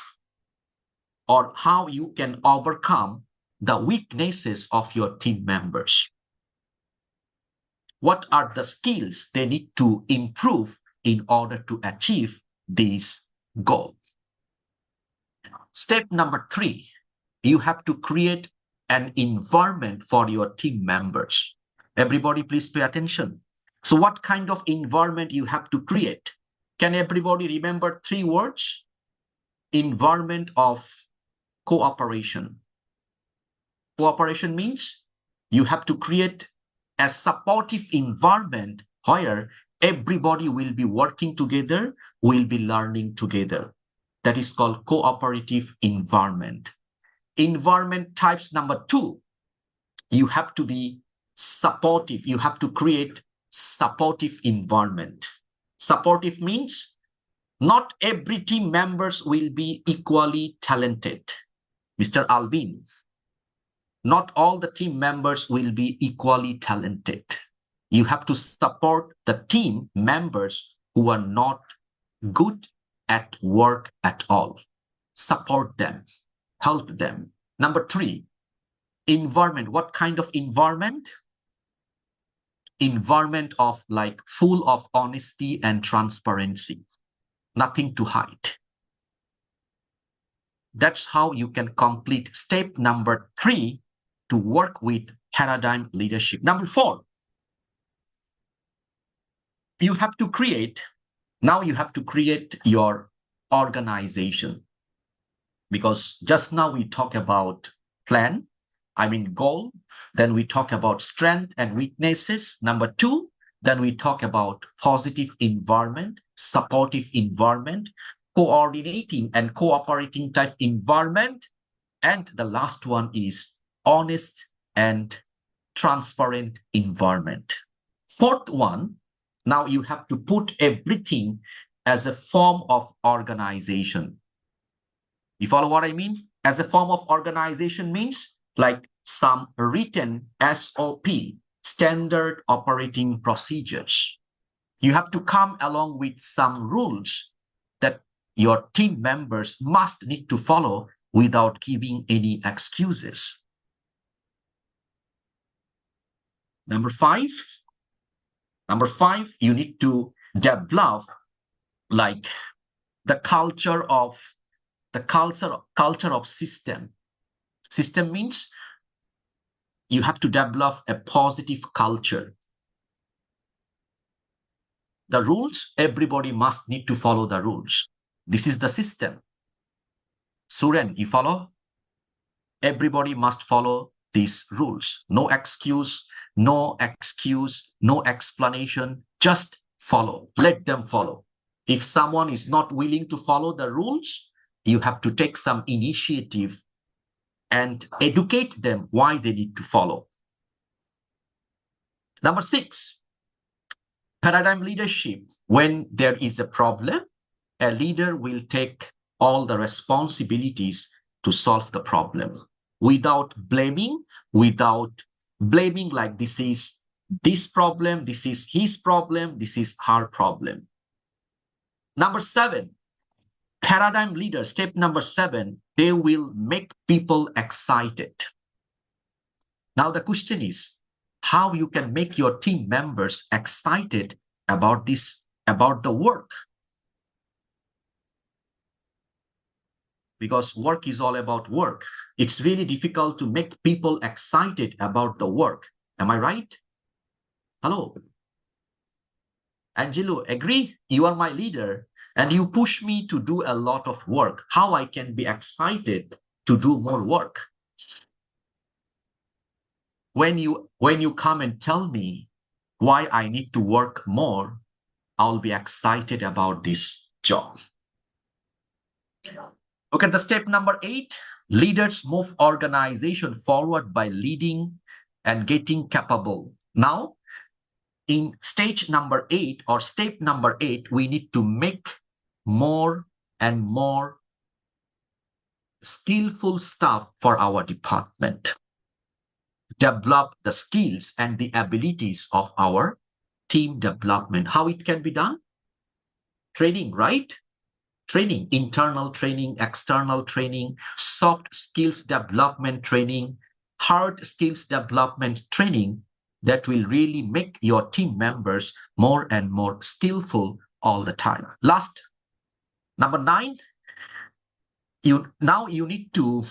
or how you can overcome the weaknesses of your team members. What are the skills they need to improve in order to achieve this goal? Step number 3, you have to create an environment for your team members. Everybody, please pay attention. So what kind of environment you have to create? Can everybody remember 3 words? Environment of cooperation. Cooperation means you have to create a supportive environment where everybody will be working together, will be learning together. That is called cooperative environment. Environment types number 2, you have to be supportive. You have to create supportive environment. Supportive means not every team members will be equally talented. Mr. Albin, not all the team members will be equally talented. You have to support the team members who are not good at work at all. Support them, help them. Number 3, environment. What kind of environment? Environment of like full of honesty and transparency. Nothing to hide. That's how you can complete step number 3 to work with paradigm leadership. Number 4, you have to create your organization. Because just now we talk about goal. Then we talk about strength and weaknesses. Number 2, then we talk about positive environment, supportive environment, coordinating and cooperating type environment. And the last one is honest and transparent environment. 4th one, now you have to put everything as a form of organization. You follow what I mean? As a form of organization means like some written SOP, standard operating procedures. You have to come along with some rules that your team members must need to follow without giving any excuses. Number 5, you need to develop like the culture of system. System means you have to develop a positive culture. The rules, everybody must need to follow the rules. This is the system. Suren, you follow? Everybody must follow these rules. No excuse, no explanation, just follow. Let them follow. If someone is not willing to follow the rules, you have to take some initiative and educate them why they need to follow. Number 6, paradigm leadership. When there is a problem, a leader will take all the responsibilities to solve the problem without blaming like this is this problem, this is his problem, this is her problem. Number 7, paradigm leader, step number 7, they will make people excited. Now the question is how you can make your team members excited about the work. Because work is all about work. It's really difficult to make people excited about the work. Am I right? Hello? Angelo, agree? You are my leader and you push me to do a lot of work. How I can be excited to do more work? When you come and tell me why I need to work more, I'll be excited about this job. Look at the step number 8. Leaders move organization forward by leading and getting capable. Now, in stage number 8 or step number 8, we need to make more and more skillful staff for our department. Develop the skills and the abilities of our team development. How it can be done? Training, right? Training, internal training, external training, soft skills development training, hard skills development training that will really make your team members more and more skillful all the time. Last, number 9, you need to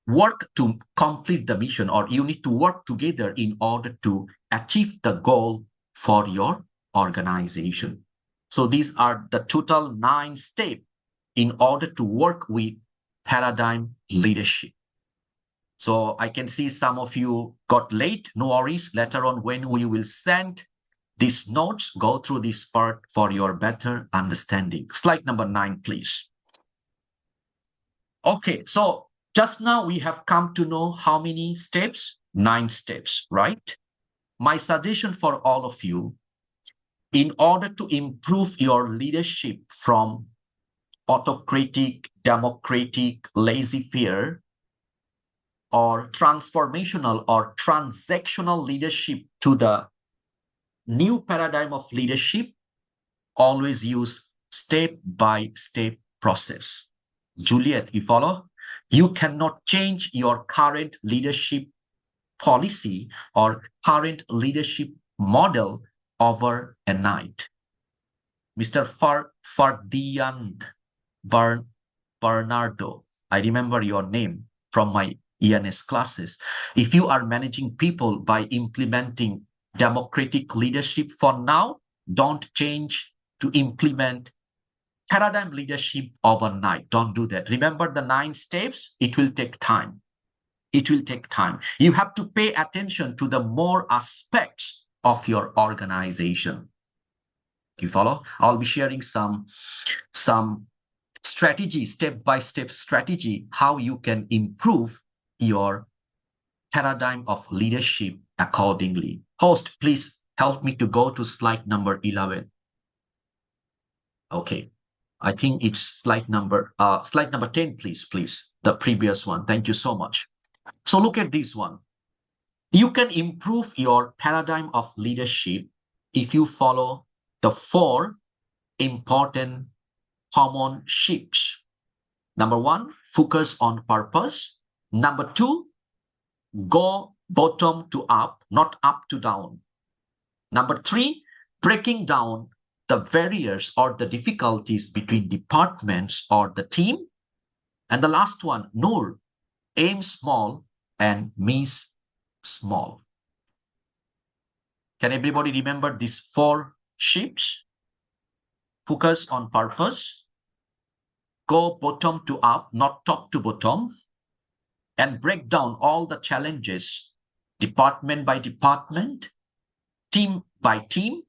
work to complete the mission, or you need to work together in order to achieve the goal for your organization. So these are the total 9 steps in order to work with paradigm leadership. So I can see some of you got late. No worries. Later on, when we will send these notes, go through this part for your better understanding. Slide number 9, please. Okay, so just now we have come to know how many steps? 9 steps, right? My suggestion for all of you, in order to improve your leadership from autocratic, democratic, laissez-faire, or transformational or transactional leadership to the new paradigm of leadership, always use step-by-step process. Juliet, you follow? You cannot change your current leadership policy or current leadership model over a night. Mr. Ferdinand Bernardo, I remember your name from my ENS classes. If you are managing people by implementing democratic leadership for now, don't change to implement paradigm leadership overnight. Don't do that. Remember the 9 steps? It will take time. It will take time. You have to pay attention to the more aspects of your organization. You follow? I'll be sharing some strategy, step-by-step strategy, how you can improve your paradigm of leadership accordingly. Host, please help me to go to slide number 11. Okay. I think it's slide number 10, please, the previous one. Thank you so much. So look at this one. You can improve your paradigm of leadership if you follow the 4 important common shifts. Number 1, focus on purpose. Number 2, go bottom to up, not up to down. Number 3, breaking down the barriers or the difficulties between departments or the team. And the last one, Noor, aim small and miss small. Can everybody remember these 4 shifts? Focus on purpose, go bottom to up, not top to bottom, and break down all the challenges, department by department, team by team.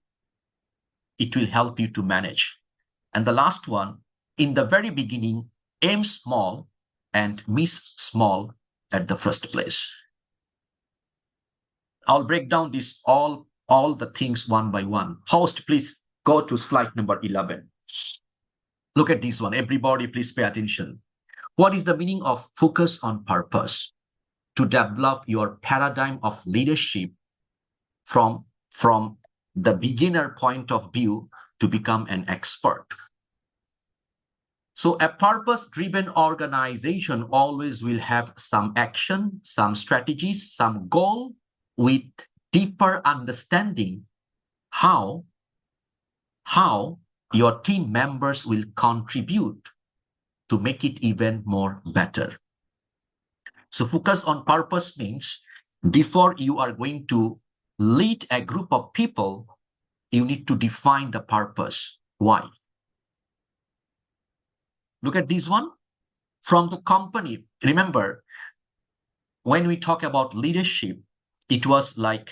It will help you to manage. And the last one, in the very beginning, aim small and miss small at the first place. I'll break down this all the things one by one. Host, please go to slide number 11. Look at this one. Everybody, please pay attention. What is the meaning of focus on purpose? To develop your paradigm of leadership from the beginner point of view to become an expert. So a purpose-driven organization always will have some action, some strategies, some goal with deeper understanding how your team members will contribute to make it even more better. So focus on purpose means before you are going to lead a group of people, you need to define the purpose. Why? Look at this one. From the company, remember, when we talk about leadership, it was like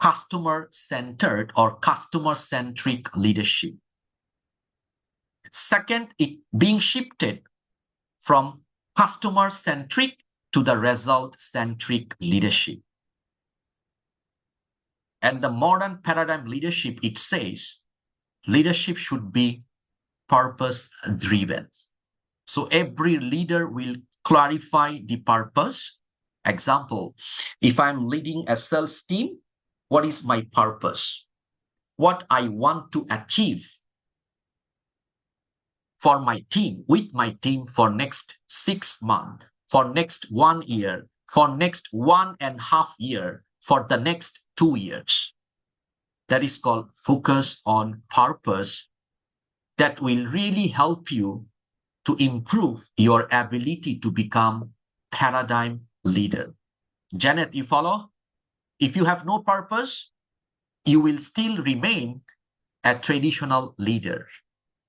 customer-centered or customer-centric leadership. Second, it being shifted from customer-centric to the result-centric leadership. And the modern paradigm leadership, it says, leadership should be purpose-driven. So every leader will clarify the purpose. Example, if I'm leading a sales team, what is my purpose? What I want to achieve for my team, with my team for next 6 months, for next 1 year, for next 1.5 years, for the next 2 years. That is called focus on purpose. That will really help you to improve your ability to become paradigm leader. Janet, you follow? If you have no purpose, you will still remain a traditional leader.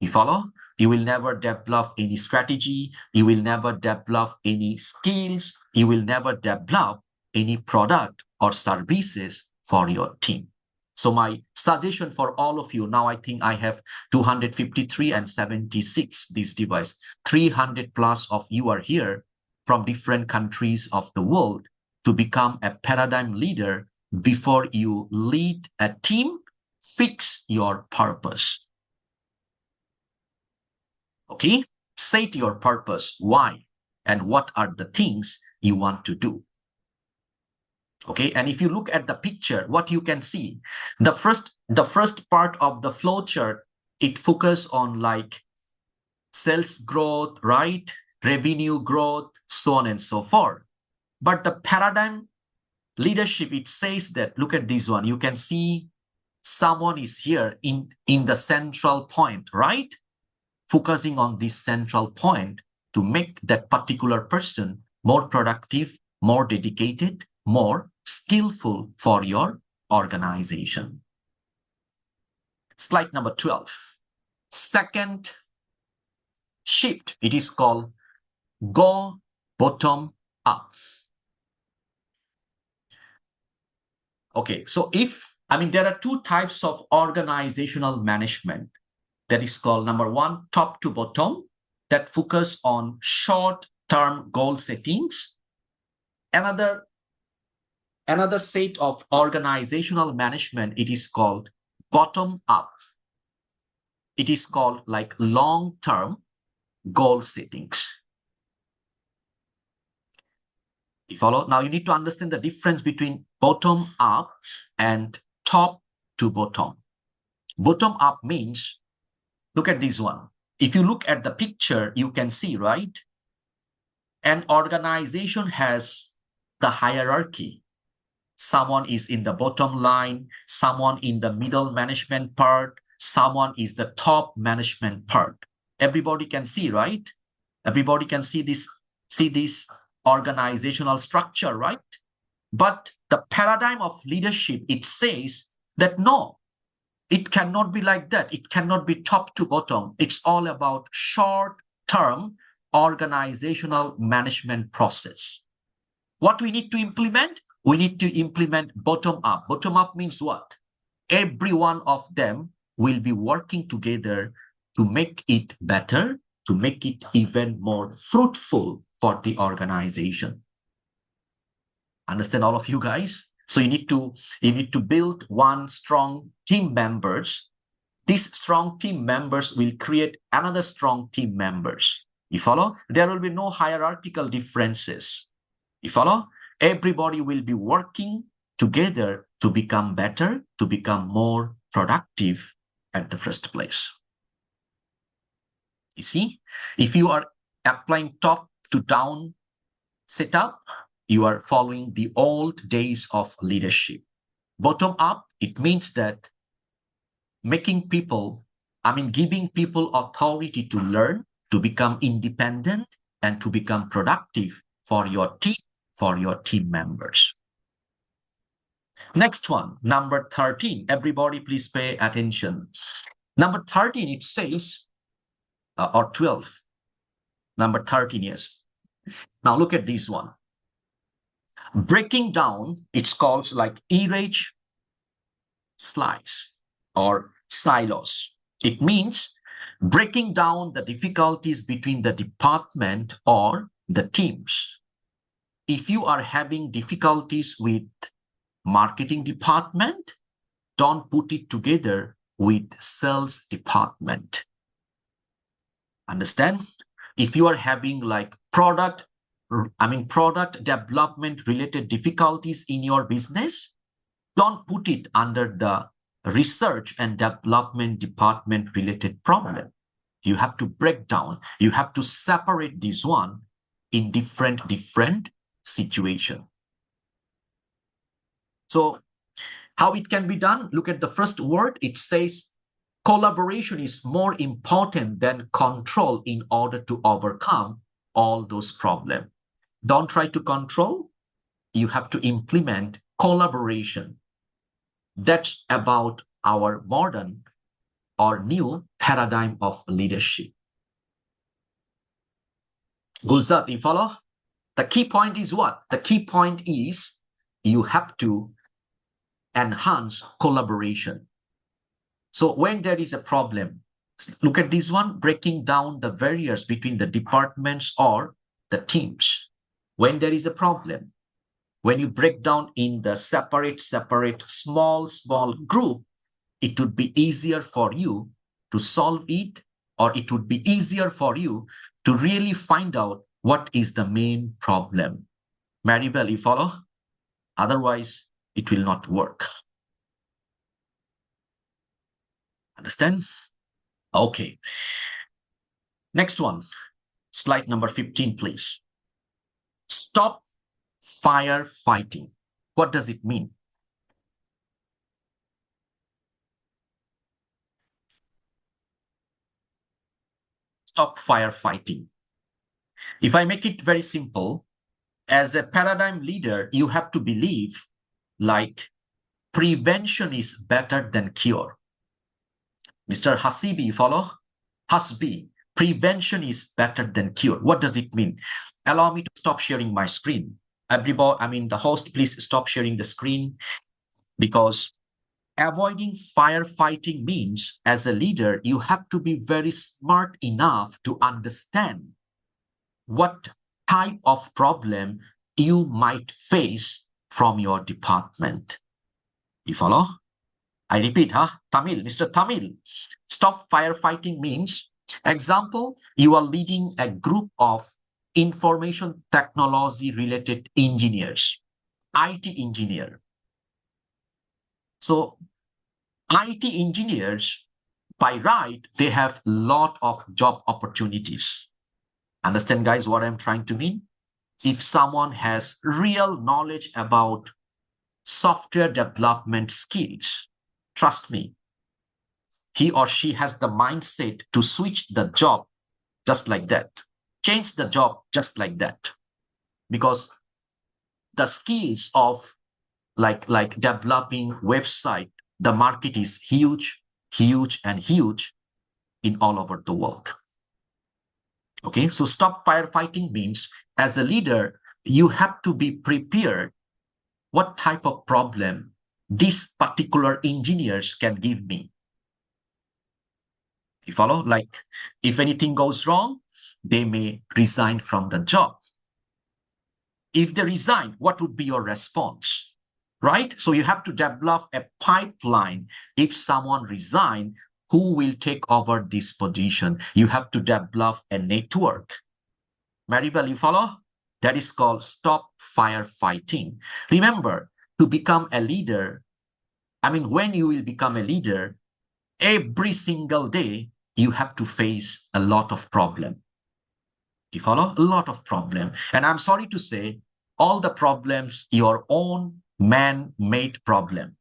You follow? You will never develop any strategy. You will never develop any skills. You will never develop any product or services for your team. So my suggestion for all of you, now I think I have 253 and 76, this device, 300 plus of you are here from different countries of the world to become a paradigm leader. Before you lead a team, fix your purpose. Okay, set your purpose, why, and what are the things you want to do. Okay, and if you look at the picture, what you can see, the first part of the flow chart, it focuses on like sales growth, right? Revenue growth, so on and so forth. But the paradigm leadership, it says that, look at this one, you can see someone is here in the central point, right? Focusing on this central point to make that particular person more productive, more dedicated, more skillful for your organization. Slide number 12. Second shift, it is called go bottom up. Okay, so there are two types of organizational management. That is called, number one, top to bottom, that focus on short-term goal settings. Another set of organizational management, it is called bottom up. It is called like long-term goal settings. You follow? Now you need to understand the difference between bottom up and top to bottom. Bottom up means, look at this one. If you look at the picture, you can see, right? An organization has the hierarchy. Someone is in the bottom line, someone in the middle management part, someone is the top management part. Everybody can see, right? Everybody can see this organizational structure, right? But the paradigm of leadership, it says that no, it cannot be like that. It cannot be top to bottom. It's all about short-term organizational management process. What we need to implement? We need to implement bottom up. Bottom up means what? Every one of them will be working together to make it better, to make it even more fruitful for the organization. Understand, all of you guys? So you need to build one strong team members. These strong team members will create another strong team members. You follow? There will be no hierarchical differences. You follow? Everybody will be working together to become better, to become more productive at the first place. You see, if you are applying top to down setup, you are following the old days of leadership. Bottom up, it means that giving people authority to learn, to become independent, and to become productive for your team, for your team members. Next one, number 13. Everybody please pay attention. Number 13, it says, or 12. Number 13, yes. Now look at this one. Breaking down, it's called like erase slice or silos. It means breaking down the difficulties between the department or the teams. If you are having difficulties with marketing department, don't put it together with sales department. Understand? If you are having like product development related difficulties in your business, don't put it under the research and development department related problem. You have to break down, you have to separate this one in different situation. So how it can be done? Look at the first word. It says collaboration is more important than control in order to overcome all those problems. Don't try to control. You have to implement collaboration. That's about our modern or new paradigm of leadership. Gulzat, you follow? The key point is what? The key point is you have to enhance collaboration. So when there is a problem, look at this one, breaking down the barriers between the departments or the teams. When there is a problem, when you break down in the separate, small group, it would be easier for you to solve it, or it would be easier for you to really find out what is the main problem. Maribel, you follow? Otherwise, it will not work. Understand? Okay. Next one. Slide number 15, please. Stop firefighting. What does it mean? Stop firefighting. If I make it very simple, as a paradigm leader, you have to believe like prevention is better than cure. Mr. Hasibi, follow? Hasbi, prevention is better than cure. What does it mean? Allow me to stop sharing my screen. Everybody, the host, please stop sharing the screen, because avoiding firefighting means, as a leader, you have to be very smart enough to understand what type of problem you might face from your department. You follow? I repeat, Tamil, Mr. Tamil. Stop firefighting means, example, you are leading a group of information technology related engineers, IT engineer. So IT engineers, by right, they have a lot of job opportunities. Understand, guys, what I'm trying to mean? If someone has real knowledge about software development skills, trust me, he or she has the mindset to switch the job just like that, change the job just like that, because the skills of like developing website, the market is huge in all over the world. Okay, so stop firefighting means, as a leader, you have to be prepared what type of problem these particular engineers can give me. You follow? Like, if anything goes wrong, they may resign from the job. If they resign, what would be your response? Right? So you have to develop a pipeline. If someone resigns, who will take over this position? You have to develop a network. Maribel, you follow? That is called stop firefighting. Remember, to become a leader, when you will become a leader, every single day, you have to face a lot of problem. You follow? A lot of problem. And I'm sorry to say, all the problems, your own man-made problem.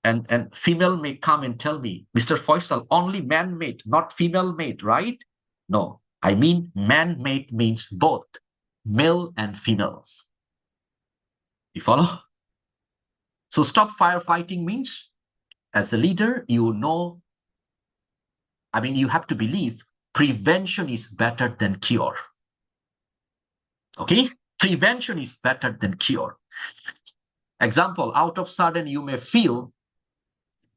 And female may come and tell me, Mr. Faisal, only man-made, not female-made, right? No, I mean man-made means both male and female. You follow? So stop firefighting means, as a leader, you have to believe prevention is better than cure. Okay? Prevention is better than cure. Example, out of sudden you may feel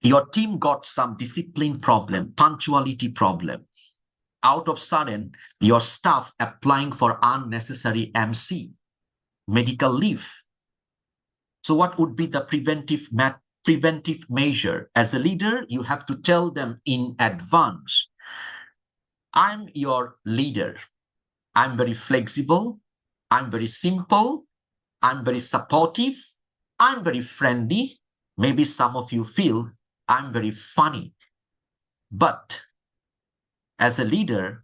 Your team got some discipline problem, punctuality problem. Out of sudden, your staff applying for unnecessary MC, medical leave. So what would be the preventive measure? As a leader, you have to tell them in advance, I'm your leader. I'm very flexible. I'm very simple. I'm very supportive. I'm very friendly. Maybe some of you feel I'm very funny. But as a leader,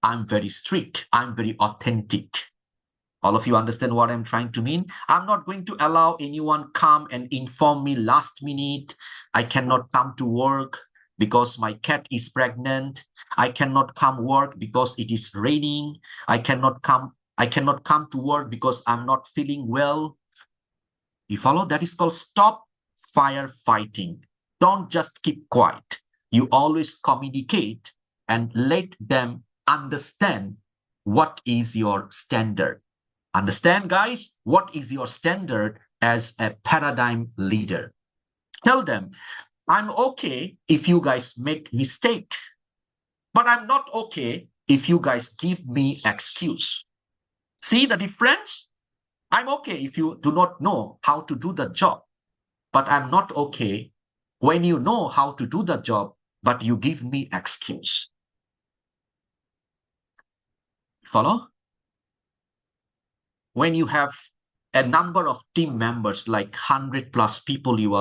I'm very strict. I'm very authentic. All of you understand what I'm trying to mean? I'm not going to allow anyone come and inform me last minute. I cannot come to work because my cat is pregnant. I cannot come work because it is raining. I cannot come to work because I'm not feeling well. You follow? That is called stop firefighting. Don't just keep quiet. You always communicate and let them understand what is your standard. Understand, guys, what is your standard as a paradigm leader? Tell them, I'm okay if you guys make mistake, but I'm not okay if you guys give me excuse. See the difference? I'm okay if you do not know how to do the job, but I'm not okay when you know how to do the job, but you give me excuse. Follow? When you have a number of team members, like 100+ people you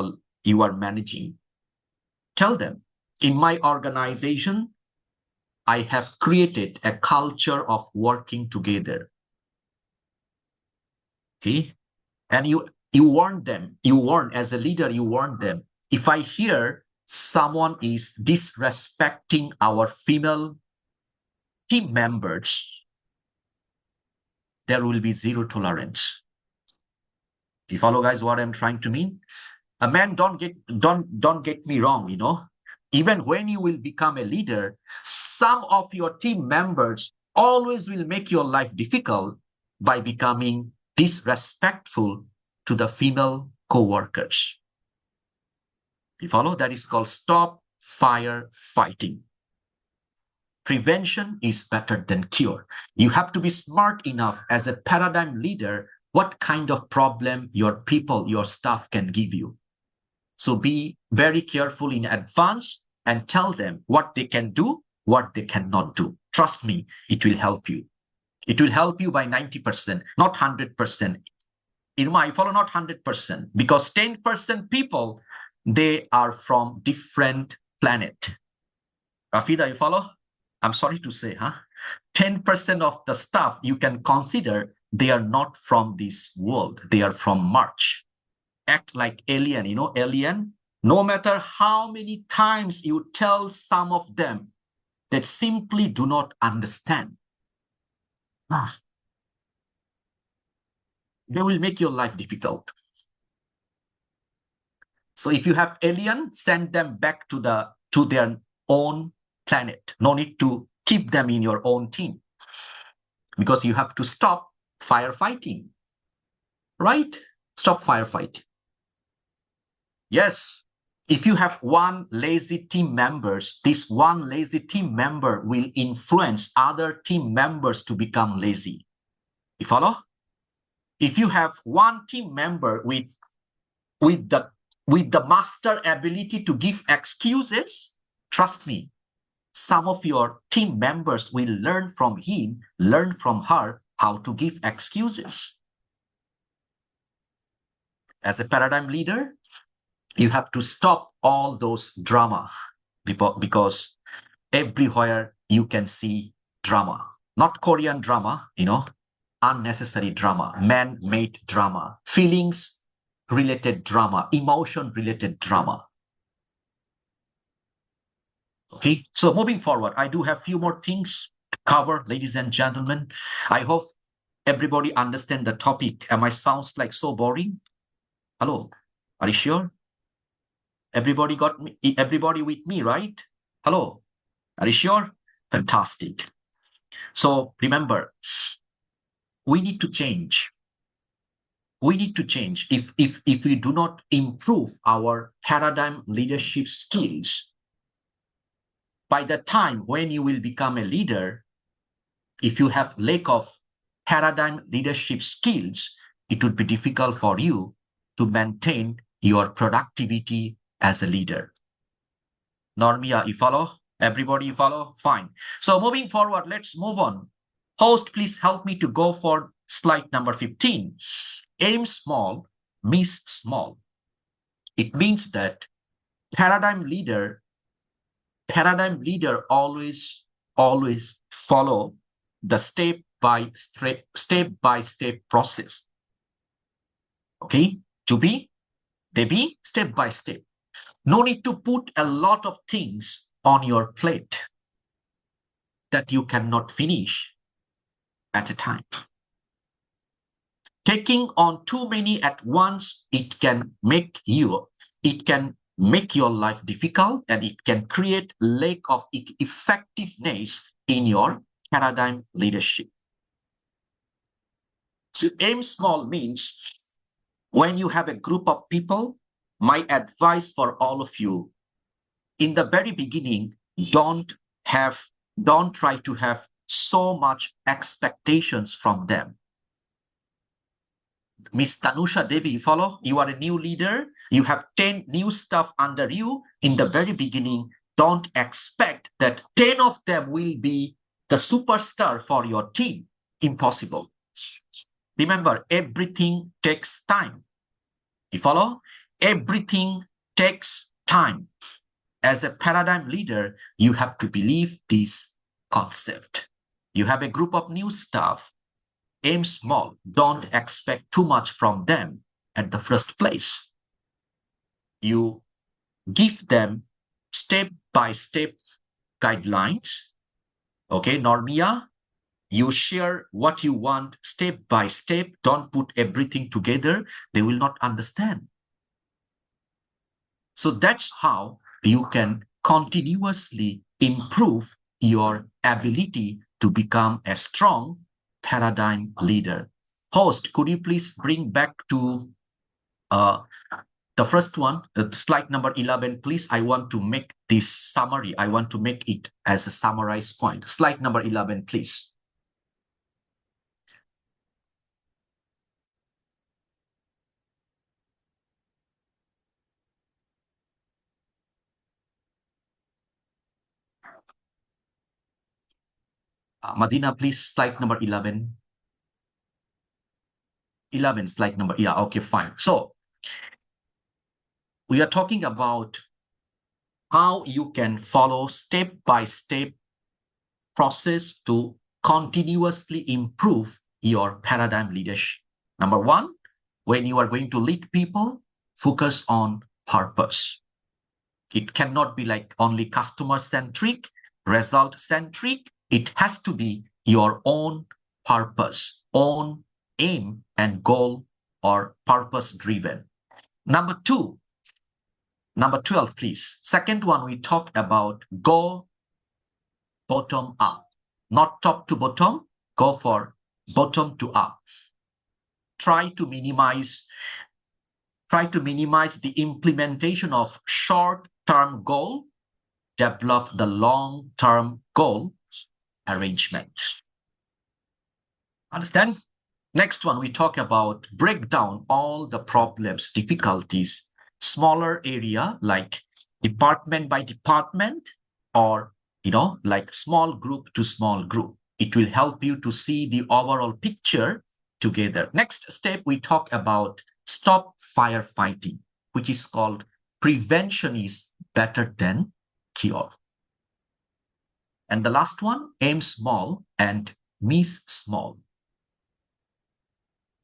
are managing, tell them, in my organization, I have created a culture of working together. Okay? And you warn them, as a leader, you warn them. If I hear someone is disrespecting our female team members, there will be zero tolerance. Do you follow, guys, what I'm trying to mean? A man, don't get me wrong, you know. Even when you will become a leader, some of your team members always will make your life difficult by becoming disrespectful to the female co-workers. You follow? That is called stop firefighting. Prevention is better than cure. You have to be smart enough as a paradigm leader what kind of problem your people, your staff can give you. So be very careful in advance and tell them what they can do, what they cannot do. Trust me, it will help you. It will help you by 90%, not 100%. I follow, not 100%, because 10% people, they are from different planet. Rafida, you follow? I'm sorry to say, 10% of the staff you can consider they are not from this world. They are from Mars. Act like alien, you know, alien. No matter how many times you tell some of them, that simply do not understand. They will make your life difficult. So if you have alien, send them back to their own planet. No need to keep them in your own team, because you have to stop firefighting, right? Stop firefighting. Yes, if you have one lazy team members, this one lazy team member will influence other team members to become lazy. You follow? If you have one team member with the master ability to give excuses, trust me, some of your team members will learn from him, learn from her how to give excuses. As a paradigm leader, you have to stop all those drama, because everywhere you can see drama. Not Korean drama, you know, unnecessary drama, man-made drama, feelings-related drama, emotion-related drama. Okay, so moving forward, I do have few more things to cover, ladies and gentlemen. I hope everybody understand the topic. Am I sounds like so boring? Hello, are you sure? Everybody got me? Everybody with me, right? Hello, are you sure? Fantastic. So remember, we need to change. we need to change. If we do not improve our paradigm leadership skills, by the time when you will become a leader, if you have lack of paradigm leadership skills, it would be difficult for you to maintain your productivity as a leader. Normia, you follow? Everybody, you follow? Fine. So moving forward, let's move on. Host, please help me to go for slide number 15. Aim small, miss small. It means that paradigm leader always follow the step by step process. Okay, they be step by step. No need to put a lot of things on your plate that you cannot finish at a time. Taking on too many at once, it can make your life difficult, and it can create lack of effectiveness in your paradigm leadership. So aim small means when you have a group of people, my advice for all of you, in the very beginning, don't try to have so much expectations from them. Miss Tanusha Devi, you follow? You are a new leader. You have 10 new staff under you. In the very beginning, don't expect that 10 of them will be the superstar for your team. Impossible. Remember, everything takes time. You follow? Everything takes time. As a paradigm leader, you have to believe this concept. You have a group of new staff. Aim small. Don't expect too much from them at the first place. You give them step-by-step guidelines. Okay, Normia, you share what you want step by step. Don't put everything together. They will not understand. So that's how you can continuously improve your ability to become a strong paradigm leader. Host, could you please bring back to the first one, slide number 11, please. I want to make this summary. I want to make it as a summarized point. Slide number 11, please. Madina, please, slide number 11. 11, slide number, yeah, okay, fine. So we are talking about how you can follow step-by-step process to continuously improve your paradigm leadership. Number one, when you are going to lead people, focus on purpose. It cannot be like only customer-centric, result-centric. It has to be your own purpose, own aim and goal, or purpose-driven. Number 12, please. Second one, we talk about go bottom up, not top to bottom. Go for bottom to up. Try to minimize the implementation of short-term goal. Develop the long-term goal arrangement. Understand? Next one, we talk about break down all the problems, difficulties, smaller area like department by department, or like small group to small group. It will help you to see the overall picture together. Next step, we talk about stop firefighting, which is called prevention is better than cure. And the last one, aim small and miss small.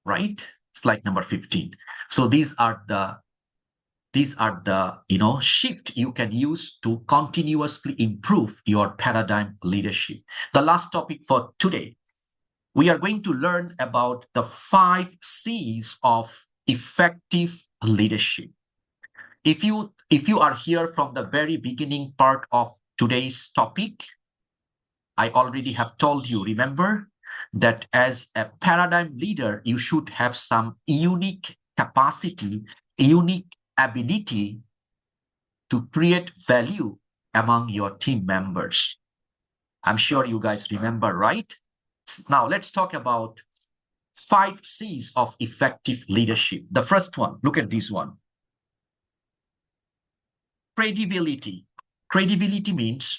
Right? Slide number 15. So these are the shift you can use to continuously improve your paradigm leadership. The last topic for today, we are going to learn about the 5 C's of effective leadership. If you are here from the very beginning part of today's topic, I already have told you, remember, that as a paradigm leader, you should have some unique capacity, unique ability to create value among your team members. I'm sure you guys remember, right? Now let's talk about 5 C's of effective leadership. The first one, look at this one. Credibility. Credibility means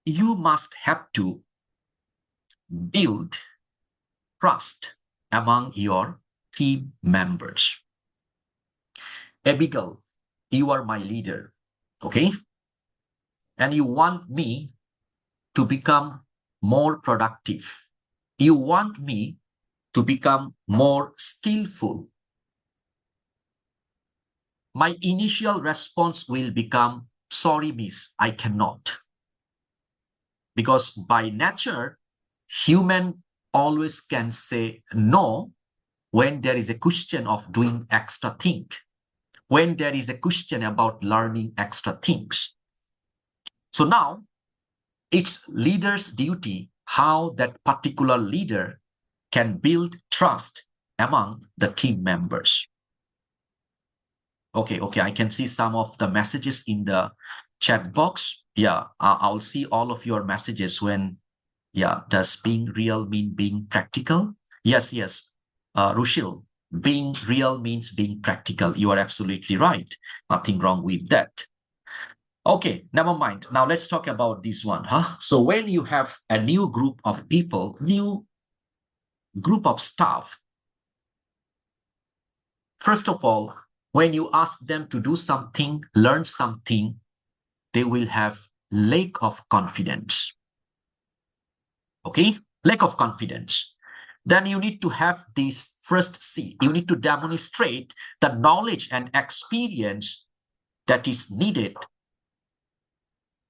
you must have to build trust among your team members. Abigail, you are my leader, okay? And you want me to become more productive. You want me to become more skillful. My initial response will become, sorry, miss, I cannot. Because by nature, human always can say no when there is a question of doing extra thing, when there is a question about learning extra things. So now it's leader's duty how that particular leader can build trust among the team members. Okay, I can see some of the messages in the chat box. Yeah, I'll see all of your messages when, yeah, does being real mean being practical? Yes. Rushil, being real means being practical. You are absolutely right. Nothing wrong with that. Okay, never mind. Now let's talk about this one. So when you have a new group of people, new group of staff, first of all, when you ask them to do something, learn something, they will have lack of confidence. Okay, lack of confidence. Then you need to have this first C. You need to demonstrate the knowledge and experience that is needed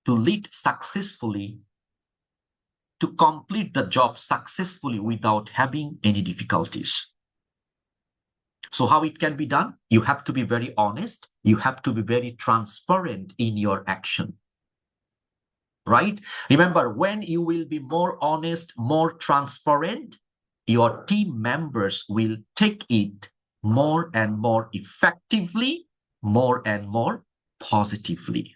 to lead successfully, to complete the job successfully without having any difficulties. So how it can be done? You have to be very honest. You have to be very transparent in your action. Right? Remember, when you will be more honest, more transparent, your team members will take it more and more effectively, more and more positively.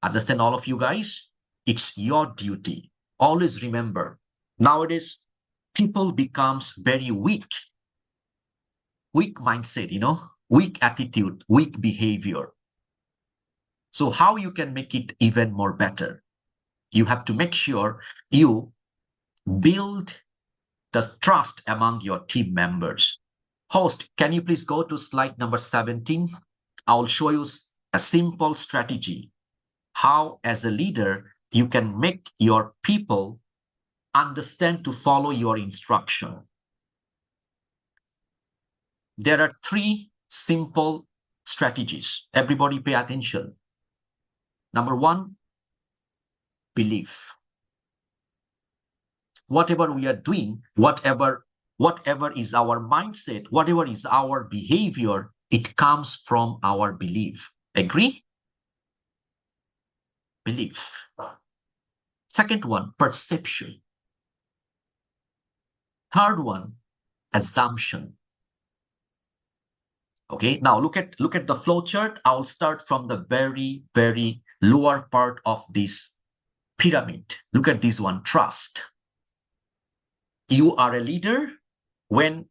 Understand, all of you guys? It's your duty. Always remember, nowadays, people becomes very weak mindset, weak attitude, weak behavior. So how you can make it even more better? You have to make sure you build the trust among your team members. Host, can you please go to slide number 17? I'll show you a simple strategy. How, as a leader, you can make your people understand to follow your instruction. There are 3 simple strategies. Everybody pay attention. Number 1, belief. Whatever we are doing, whatever is our mindset, whatever is our behavior, it comes from our belief. Agree? Belief. Second one, perception. Third one, assumption. Okay, now look at the flow chart. I'll start from the very, very lower part of this pyramid. Look at this one, trust. You are a leader when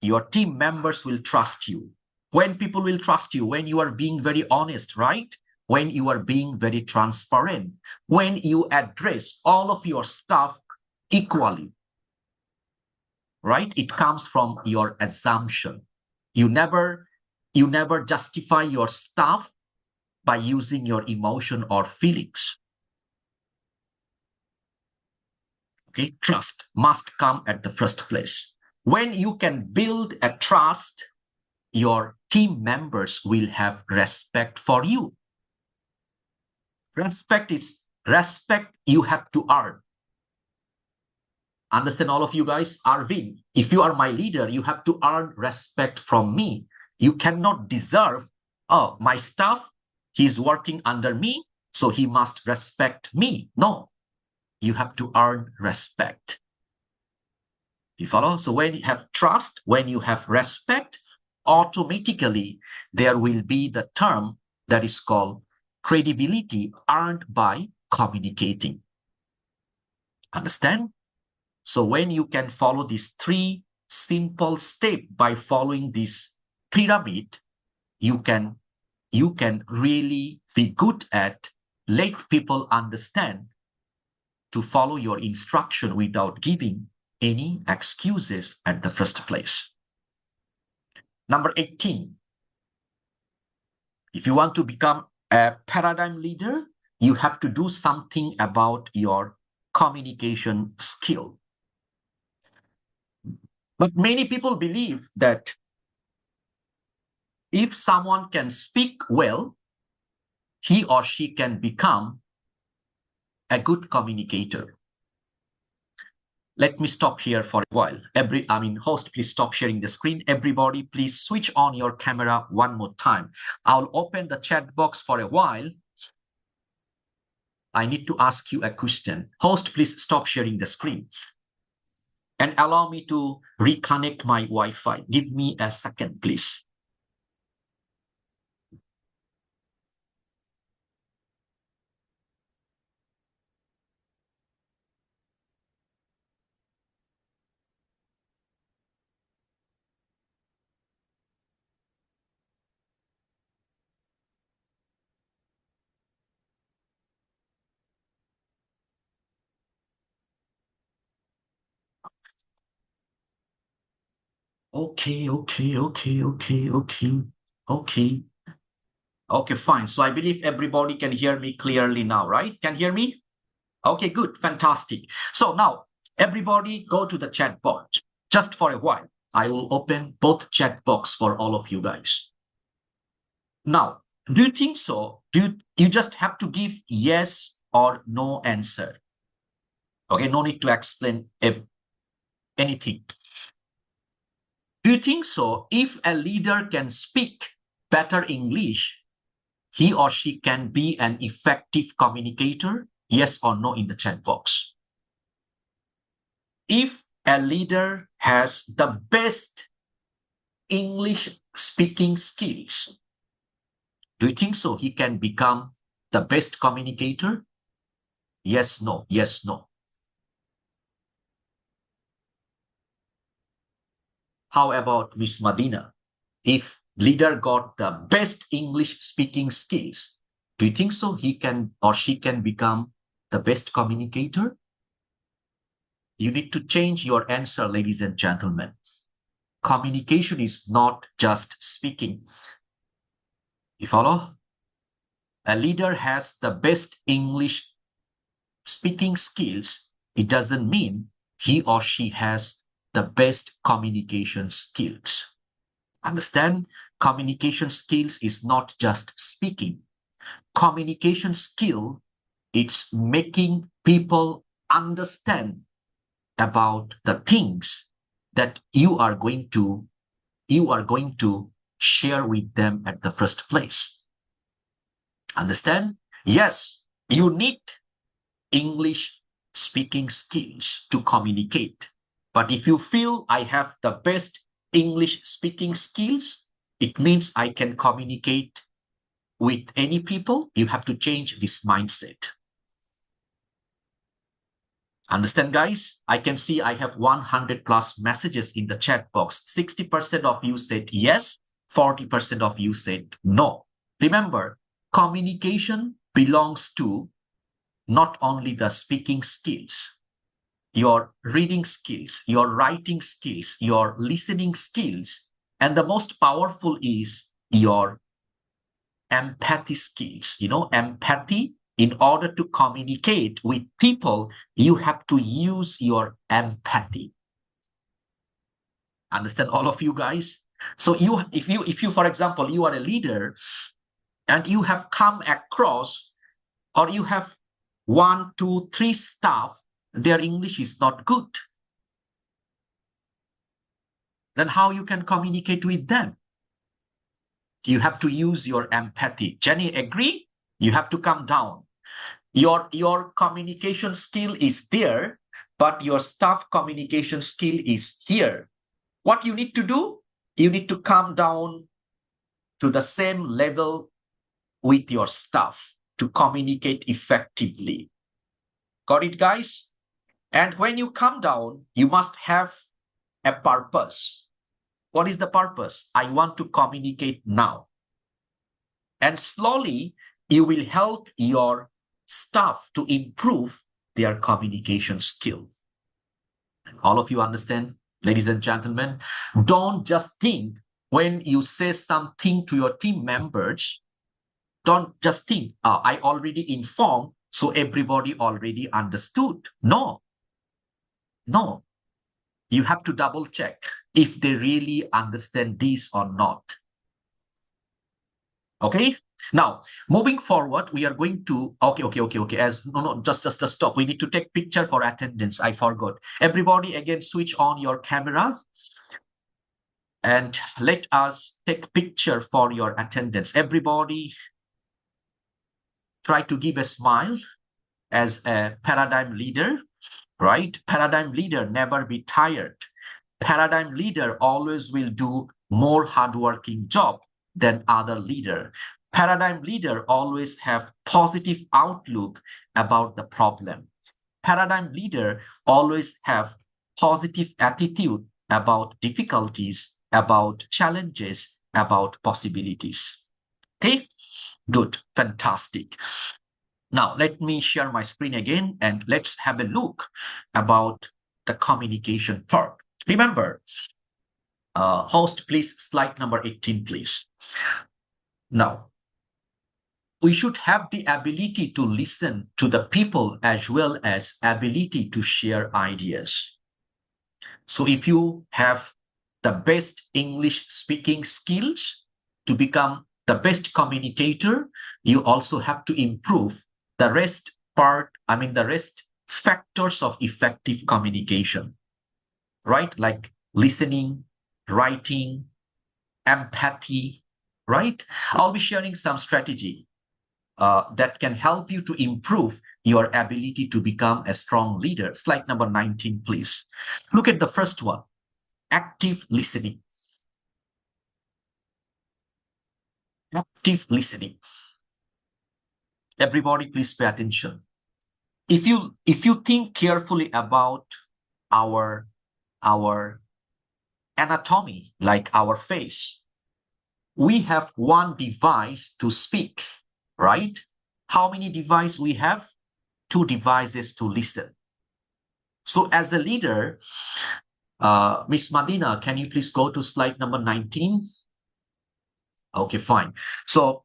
your team members will trust you. When people will trust you, when you are being very honest, right? When you are being very transparent, when you address all of your staff equally, right? It comes from your assumption. You never justify your staff by using your emotion or feelings. Okay, trust must come at the first place. When you can build a trust, your team members will have respect for you. Respect you have to earn. Understand, all of you guys? Arvind, if you are my leader, you have to earn respect from me. You cannot deserve, oh, my staff, he's working under me, so he must respect me. No. you have to earn respect. You follow? So when you have trust, when you have respect, automatically there will be the term that is called credibility earned by communicating. Understand? So when you can follow these three simple steps by following this pyramid, you can really be good at let people understand to follow your instruction without giving any excuses at the first place. Number 18, if you want to become a paradigm leader, you have to do something about your communication skill. But many people believe that if someone can speak well, he or she can become a good communicator. Let me stop here for a while. Host, please stop sharing the screen. Everybody, please switch on your camera one more time. I'll open the chat box for a while. I need to ask you a question. Host, please stop sharing the screen. And allow me to reconnect my Wi-Fi. Give me a second, please. Okay. Okay, fine. So I believe everybody can hear me clearly now, right? Can hear me? Okay, good. Fantastic. So now everybody go to the chat box just for a while. I will open both chat box for all of you guys. Now, do you think so? You just have to give yes or no answer? Okay, no need to explain anything. Do you think so? If a leader can speak better English, he or she can be an effective communicator? Yes or no in the chat box. If a leader has the best English speaking skills, do you think so? He can become the best communicator? Yes, no, yes, no. How about Miss Madina? If leader got the best English speaking skills, do you think so? He can or she can become the best communicator? You need to change your answer, ladies and gentlemen. Communication is not just speaking. You follow? A leader has the best English speaking skills. It doesn't mean he or she has the best communication skills. Understand? Communication skills is not just speaking. Communication skill, it's making people understand about the things that you are going to share with them at the first place. Understand? Yes, you need English speaking skills to communicate. But if you feel I have the best English speaking skills, it means I can communicate with any people. You have to change this mindset. Understand, guys? I can see I have 100 plus messages in the chat box. 60% of you said yes, 40% of you said no. Remember, communication belongs to not only the speaking skills, your reading skills, your writing skills, your listening skills, and the most powerful is your empathy skills. You know, empathy. In order to communicate with people, you have to use your empathy. Understand, all of you guys? So if you, for example, you are a leader and you have come across, or you have 1, 2, 3 staff, their English is not good, then how you can communicate with them? You have to use your empathy. Jenny, agree? You have to come down. Your communication skill is there, but your staff communication skill is here. What you need to do? You need to come down to the same level with your staff to communicate effectively. Got it, guys? And when you come down, you must have a purpose. What is the purpose? I want to communicate now. And slowly, you will help your staff to improve their communication skill. All of you understand, ladies and gentlemen? Don't just think when you say something to your team members, don't just think, I already informed, so everybody already understood. No. You have to double check if they really understand this or not. Okay? Now, moving forward, we are going to, okay. Just stop. We need to take picture for attendance. I forgot. Everybody again, switch on your camera. And let us take picture for your attendance. Everybody try to give a smile as a paradigm leader, right? Paradigm leader never be tired. Paradigm leader always will do more hardworking job than other leader. Paradigm leader always have positive outlook about the problem. Paradigm leader always have positive attitude about difficulties, about challenges, about possibilities. Okay, good, fantastic. Now, let me share my screen again and let's have a look about the communication part. Remember, host, please, slide number 18, please. Now, we should have the ability to listen to the people as well as ability to share ideas. So if you have the best English speaking skills to become the best communicator, you also have to improve the rest factors of effective communication, right? Like listening, writing, empathy, right? I'll be sharing some strategy that can help you to improve your ability to become a strong leader. Slide number 19, please. Look at the first one, active listening. Active listening. Everybody, please pay attention. If you think carefully about our anatomy, like our face, we have one device to speak, right? How many devices we have? 2 devices to listen. So as a leader, Miss Madina, can you please go to slide number 19? Okay, fine. So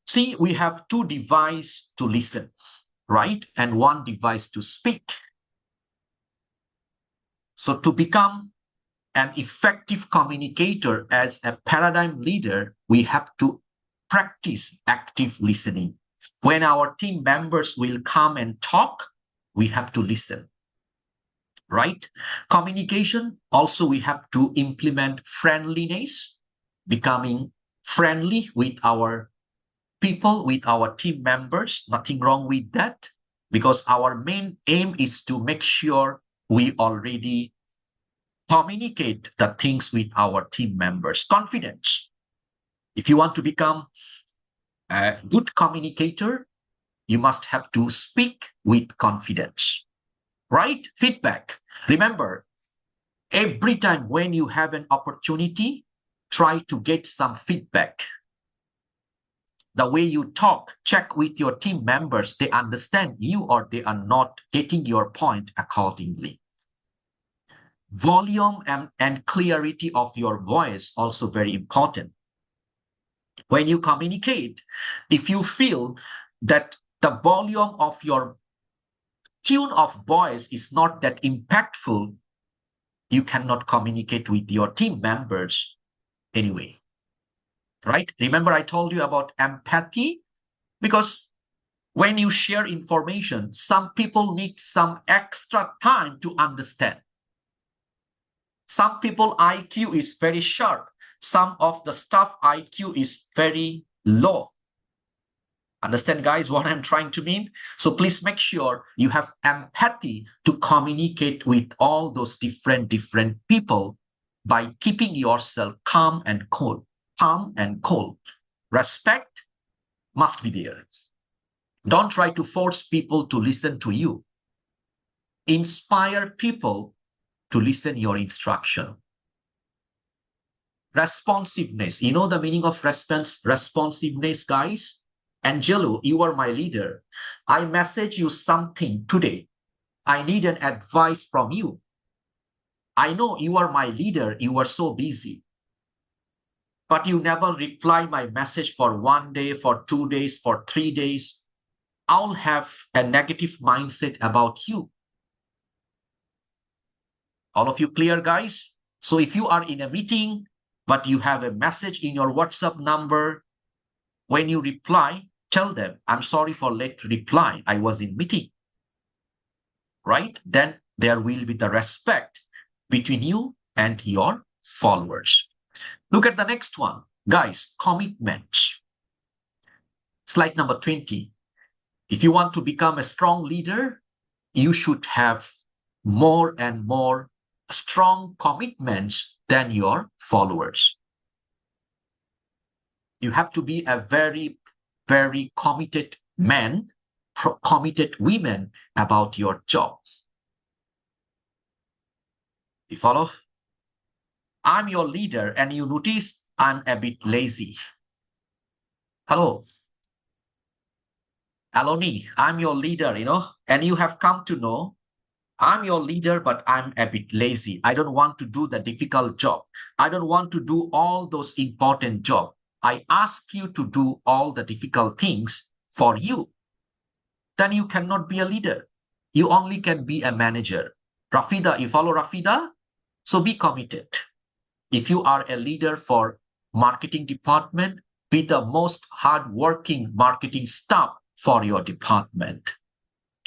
see, we have 2 devices to listen, right? And 1 device to speak. So to become an effective communicator as a paradigm leader, we have to practice active listening. When our team members will come and talk, we have to listen, right? Communication, also we have to implement friendliness, becoming friendly with our people, with our team members. Nothing wrong with that, because our main aim is to make sure we already communicate the things with our team members. Confidence. If you want to become a good communicator, you must have to speak with confidence, right? Feedback. Remember, every time when you have an opportunity, try to get some feedback. The way you talk, check with your team members, they understand you or they are not getting your point accordingly. Volume and clarity of your voice also very important. When you communicate, if you feel that the volume of your tune of voice is not that impactful, you cannot communicate with your team members anyway, right? Remember I told you about empathy, because when you share information, some people need some extra time to understand. Some people IQ is very sharp. Some of the staff IQ is very low. Understand, guys, what I'm trying to mean? So please make sure you have empathy to communicate with all those different people by keeping yourself calm and cool. Calm and cool. Respect must be there. Don't try to force people to listen to you. Inspire people to listen your instruction. Responsiveness. You know the meaning of responsiveness, guys? Angelo, you are my leader. I message you something today. I need an advice from you. I know you are my leader. You are so busy. But you never reply my message for 1 day, for 2 days, for 3 days. I'll have a negative mindset about you. All of you clear, guys? So if you are in a meeting, but you have a message in your WhatsApp number, when you reply, tell them, I'm sorry for late reply. I was in meeting. Right? Then there will be the respect between you and your followers. Look at the next one. Guys, commitment. Slide number 20. If you want to become a strong leader, you should have more and more strong commitments than your followers. You have to be a very, very committed man, committed women about your job. You follow? I'm your leader and you notice I'm a bit lazy. Hello. Aloni, I'm your leader, and you have come to know I'm your leader, but I'm a bit lazy. I don't want to do the difficult job. I don't want to do all those important jobs. I ask you to do all the difficult things for you. Then you cannot be a leader. You only can be a manager. Rafida, you follow Rafida? So be committed. If you are a leader for marketing department, be the most hardworking marketing staff for your department.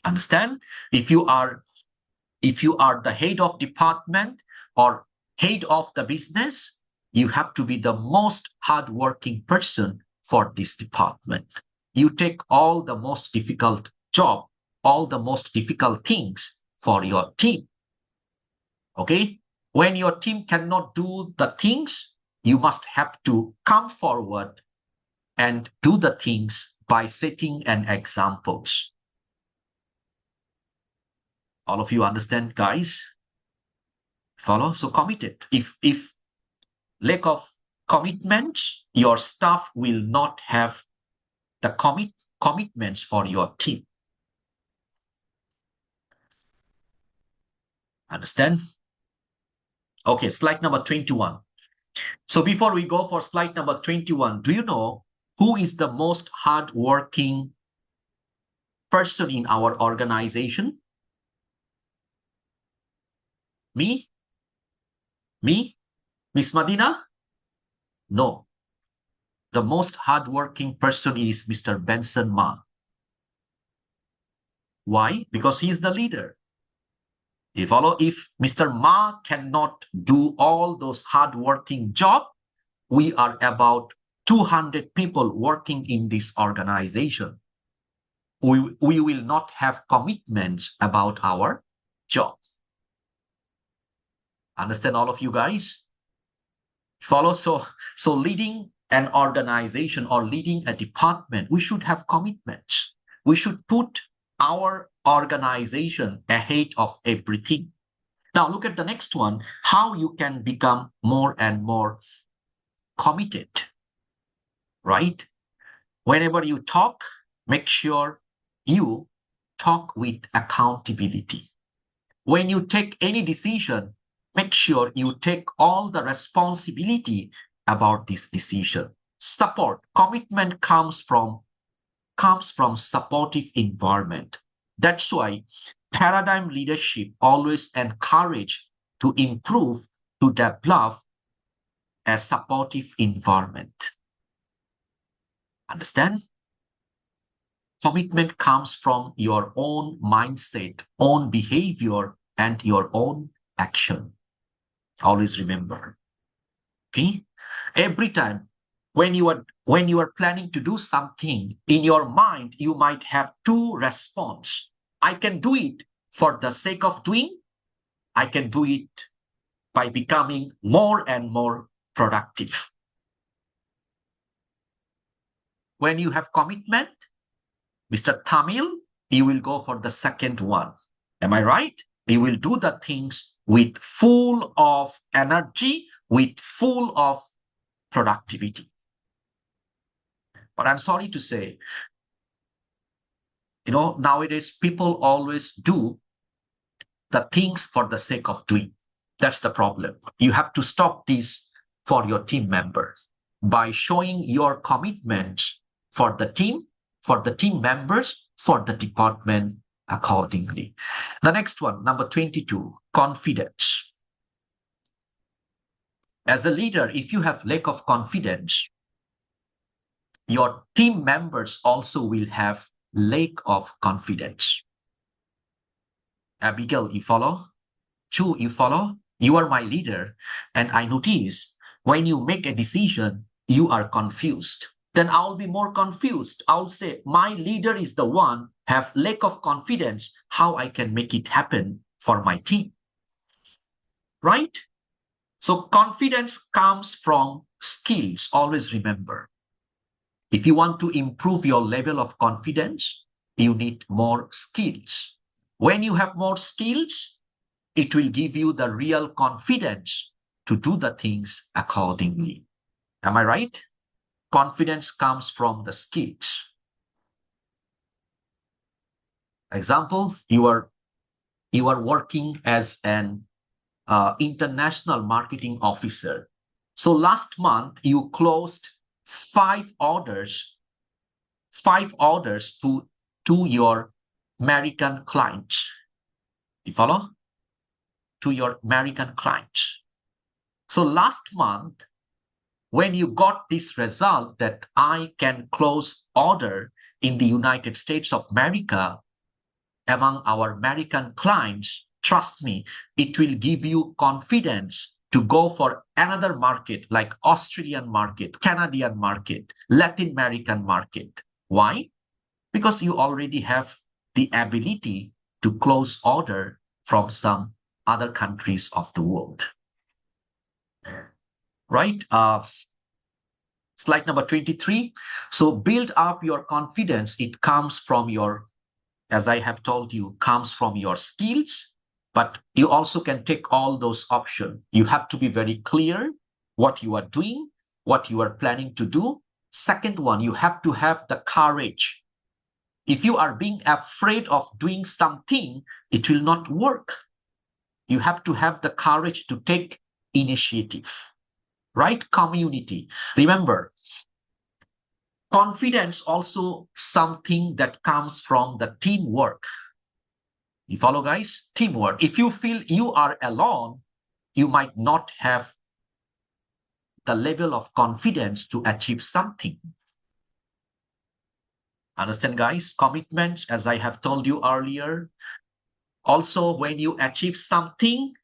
Understand? If you are the head of department or head of the business, you have to be the most hardworking person for this department. You take all the most difficult job, all the most difficult things for your team. Okay? When your team cannot do the things, you must have to come forward and do the things by setting an examples. All of you understand, guys? Follow? So committed. If lack of commitment, your staff will not have the commitments for your team. Understand? Okay, slide number 21. So before we go for slide number 21, do you know who is the most hardworking person in our organization? Me? Miss Madina? No. The most hardworking person is Mr. Benson Ma. Why? Because he is the leader. You follow? If Mr. Ma cannot do all those hardworking jobs, we are about 200 people working in this organization. We will not have commitments about our job. Understand, all of you guys? Follow? So leading an organization or leading a department, we should have commitments. We should put our organization ahead of everything. Now look at the next one, how you can become more and more committed, right? Whenever you talk, make sure you talk with accountability. When you take any decision, make sure you take all the responsibility about this decision. Support, commitment comes from supportive environment. That's why paradigm leadership always encourage to improve, to develop a supportive environment. Understand? Commitment comes from your own mindset, own behavior, and your own action. Always remember. Okay? Every time when you are planning to do something, in your mind, you might have two responses. I can do it for the sake of doing. I can do it by becoming more and more productive. When you have commitment, Mr. Tamil, you will go for the second one. Am I right? You will do the things with full of energy, with full of productivity. But I'm sorry to say, nowadays people always do the things for the sake of doing. That's the problem. You have to stop this for your team members by showing your commitment for the team members, for the department accordingly. The next one, number 22, confidence. As a leader, if you have lack of confidence, your team members also will have lack of confidence. Abigail, you follow? Chu, you follow? You are my leader, and I notice when you make a decision, you are confused. Then I'll be more confused. I'll say, my leader is the one have lack of confidence, how I can make it happen for my team. Right? So confidence comes from skills. Always remember. If you want to improve your level of confidence, you need more skills. When you have more skills, it will give you the real confidence to do the things accordingly. Am I right? Confidence comes from the skills. Example, you are working as an international marketing officer. So last month you closed 5 orders to your American clients. You follow? To your American clients. So last month, when you got this result that I can close order in the United States of America among our American clients, trust me, it will give you confidence to go for another market like Australian market, Canadian market, Latin American market. Why? Because you already have the ability to close order from some other countries of the world. Right? Slide number 23. So build up your confidence. It comes from your, as I have told you, comes from your skills, but you also can take all those options. You have to be very clear what you are doing, what you are planning to do. Second one, you have to have the courage. If you are being afraid of doing something, it will not work. You have to have the courage to take initiative. Right? Community. Remember, confidence also something that comes from the teamwork. You follow, guys? Teamwork. If you feel you are alone, you might not have the level of confidence to achieve something. Understand, guys? Commitment, as I have told you earlier. Also, when you achieve something,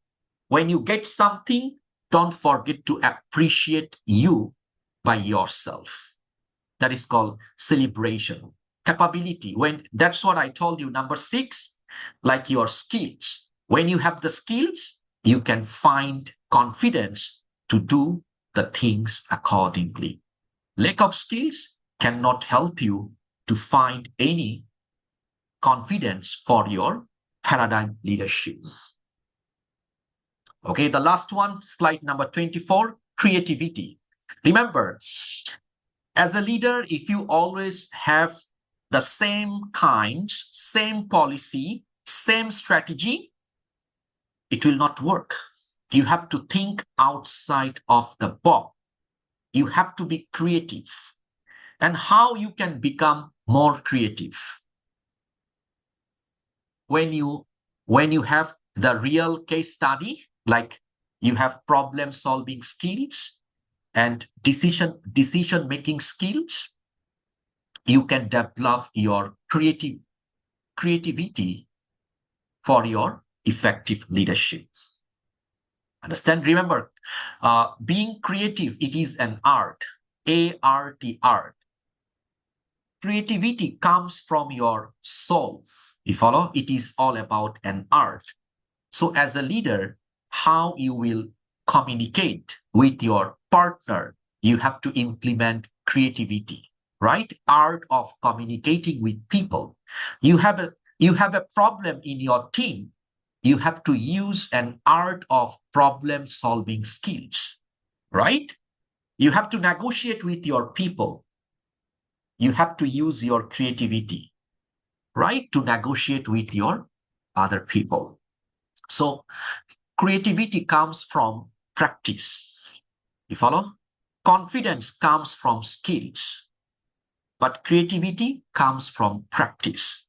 when you get something, don't forget to appreciate you by yourself. That is called celebration. Capability. That's what I told you. Number 6, like your skills. When you have the skills, you can find confidence to do the things accordingly. Lack of skills cannot help you to find any confidence for your paradigm leadership. Okay, the last one, slide number 24, creativity. Remember, as a leader, if you always have the same kinds, same policy, same strategy, it will not work. You have to think outside of the box. You have to be creative. And how you can become more creative? When you have the real case study, like you have problem-solving skills and decision-making skills, you can develop your creativity for your effective leadership. Understand? Remember, being creative, it is an art. A-R-T, art. Creativity comes from your soul. You follow? It is all about an art. So as a leader, how you will communicate with your partner, you have to implement creativity, right? Art of communicating with people. You have a problem in your team. You have to use an art of problem solving skills, right? You have to negotiate with your people. You have to use your creativity, right? To negotiate with your other people. So creativity comes from practice. You follow? Confidence comes from skills, but creativity comes from practice.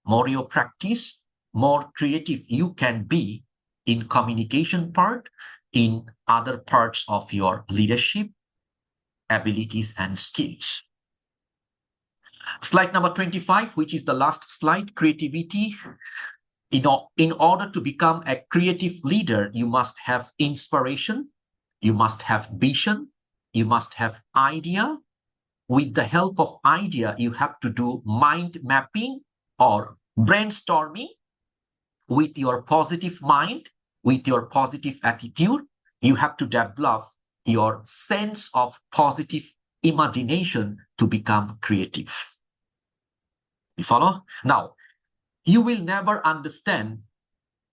More you practice, more creative you can be in communication part, in other parts of your leadership abilities and skills. Slide number 25, which is the last slide, creativity. In order to become a creative leader, you must have inspiration, you must have vision, you must have idea. With the help of idea, you have to do mind mapping or brainstorming with your positive mind, with your positive attitude. You have to develop your sense of positive imagination to become creative. You follow? Now, you will never understand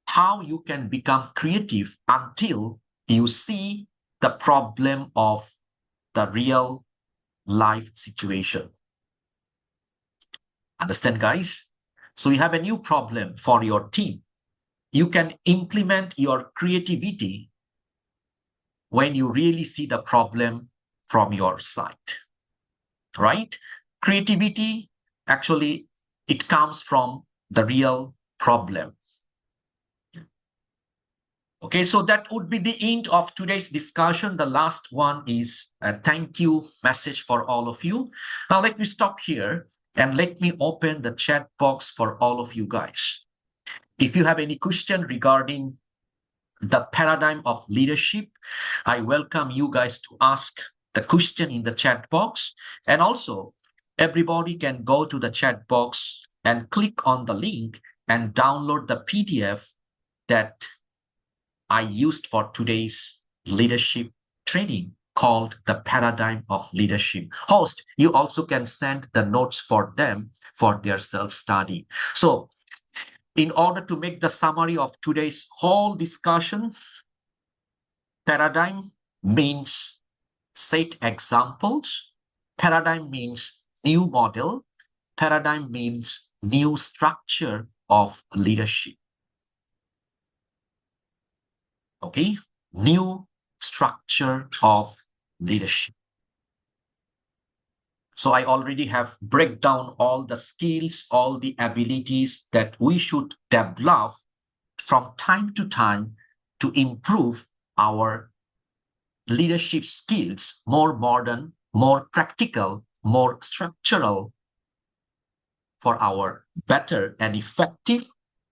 how you can become creative until you see the problem of the real life situation. Understand, guys? So you have a new problem for your team. You can implement your creativity when you really see the problem from your side, right? Creativity, actually, it comes from the real problem. Okay, so that would be the end of today's discussion. The last one is a thank you message for all of you. Now let me stop here and let me open the chat box for all of you guys. If you have any question regarding the paradigm of leadership, I welcome you guys to ask the question in the chat box. And also, everybody can go to the chat box and click on the link and download the PDF that I used for today's leadership training called the Paradigm of Leadership. Host, you also can send the notes for them for their self-study. So in order to make the summary of today's whole discussion, paradigm means set examples. Paradigm means new model. Paradigm means new structure of leadership. Okay, new structure of leadership. So I already have break down all the skills, all the abilities that we should develop from time to time to improve our leadership skills, more modern, more practical, more structural for our better and effective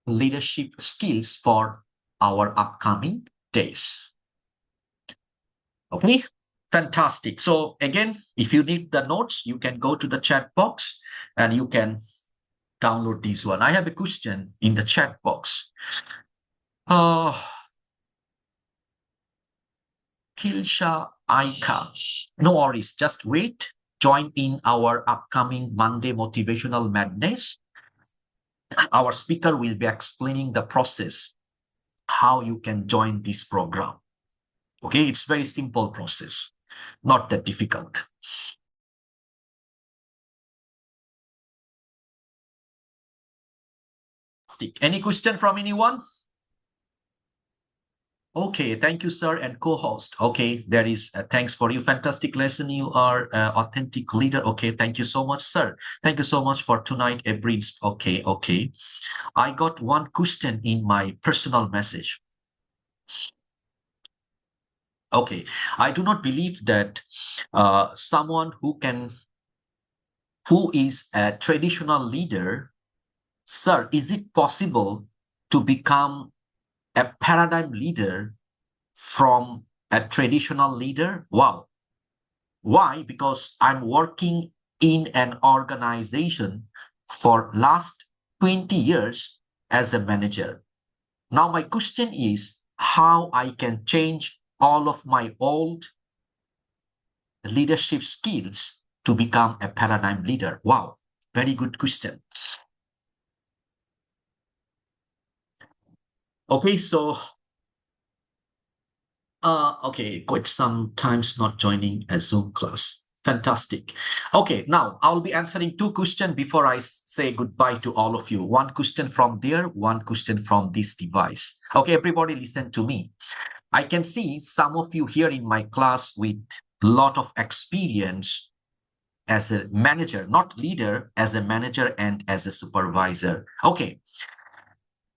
leadership skills for our upcoming days. Okay, fantastic. So again, if you need the notes, you can go to the chat box and you can download this one. I have a question in the chat box. Kilsha Aika, no worries, just wait. Join in our upcoming Monday Motivational Madness. Our speaker will be explaining the process, how you can join this program. Okay, it's very simple process, not that difficult. Any question from anyone? Okay, thank you, sir, and co-host. Okay, there is thanks for you. Fantastic lesson. You are authentic leader. Okay, thank you so much, sir. Thank you so much for tonight. Okay. I got one question in my personal message. Okay, I do not believe that someone who is a traditional leader, sir, is it possible to become a paradigm leader from a traditional leader? Wow. Why? Because I'm working in an organization for last 20 years as a manager. Now my question is how I can change all of my old leadership skills to become a paradigm leader. Wow, very good question. Okay, so okay, quite some times not joining a Zoom class. Fantastic. Okay, now I'll be answering two questions before I say goodbye to all of you. One question from there, one question from this device. Okay, everybody listen to me. I can see some of you here in my class with a lot of experience as a manager, not leader, as a manager and as a supervisor. Okay.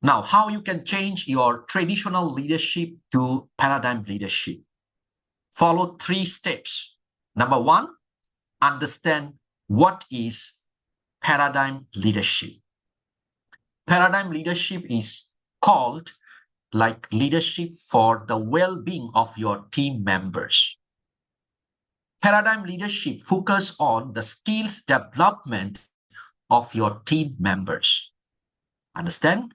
Now, how you can change your traditional leadership to paradigm leadership? Follow 3 steps. Number 1, understand what is paradigm leadership. Paradigm leadership is called like leadership for the well-being of your team members. Paradigm leadership focus on the skills development of your team members. Understand?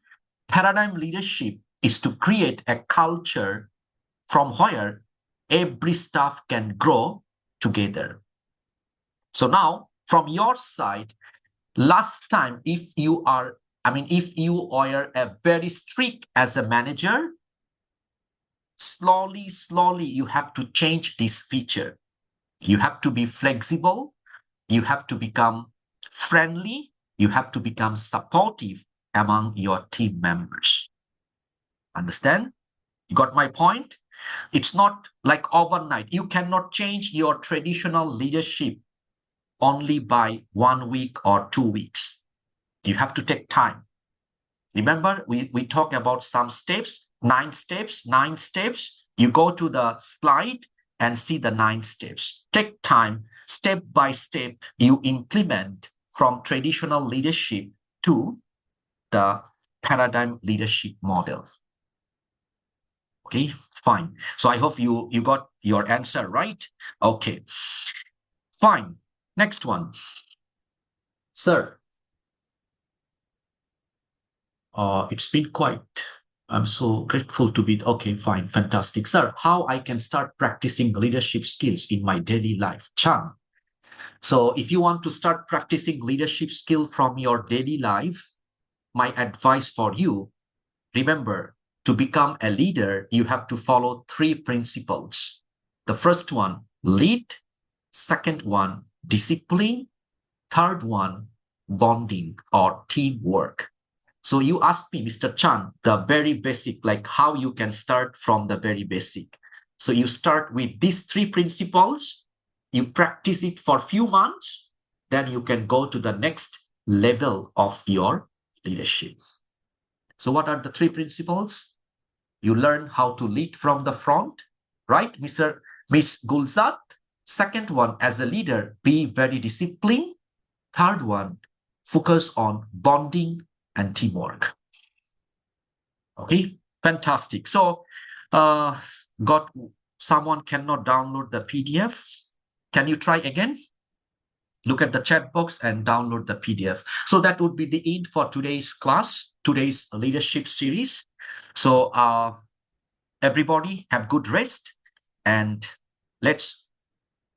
Paradigm leadership is to create a culture from where every staff can grow together. So now, from your side, last time, if you were a very strict as a manager, slowly, you have to change this feature. You have to be flexible. You have to become friendly. You have to become supportive among your team members. Understand? You got my point? It's not like overnight. You cannot change your traditional leadership only by 1 week or 2 weeks. You have to take time. Remember, we talk about some steps, 9 steps. You go to the slide and see the 9 steps. Take time, step by step, you implement from traditional leadership to the paradigm leadership model. Okay, fine. So I hope you got your answer right. Okay, fine. Next one. Sir, it's been quite, I'm so grateful to be, okay, fine, fantastic. Sir, how I can start practicing leadership skills in my daily life? Chan. So if you want to start practicing leadership skill from your daily life, my advice for you, remember, to become a leader, you have to follow 3 principles. The first one, lead. Second one, discipline. Third one, bonding or teamwork. So you asked me, Mr. Chan, the very basic, like how you can start from the very basic. So you start with these 3 principles, you practice it for a few months, then you can go to the next level of your leadership. So what are the 3 principles? You learn how to lead from the front, right, Miss Gulzat? Second one, as a leader, be very disciplined. Third one, focus on bonding and teamwork. Okay, fantastic. So, someone cannot download the PDF. Can you try again? Look at the chat box and download the PDF. So that would be the end for today's class, today's leadership series. So everybody have good rest and let's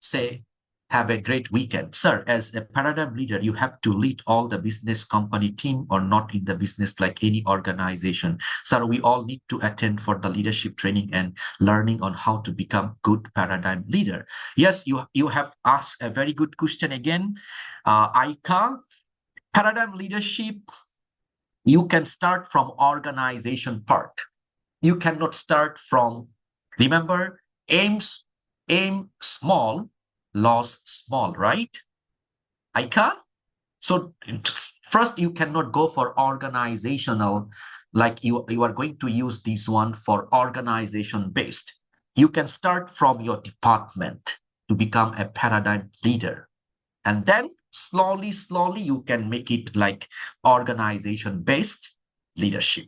say have a great weekend. Sir, as a paradigm leader, you have to lead all the business company team or not in the business like any organization. Sir, we all need to attend for the leadership training and learning on how to become good paradigm leader. Yes, you have asked a very good question again. Aika, paradigm leadership, you can start from organization part. You cannot start from, remember, aim small, loss small, right? Aika? So first, you cannot go for organizational, like you are going to use this one for organization based. You can start from your department to become a paradigm leader. And then slowly, you can make it like organization based leadership.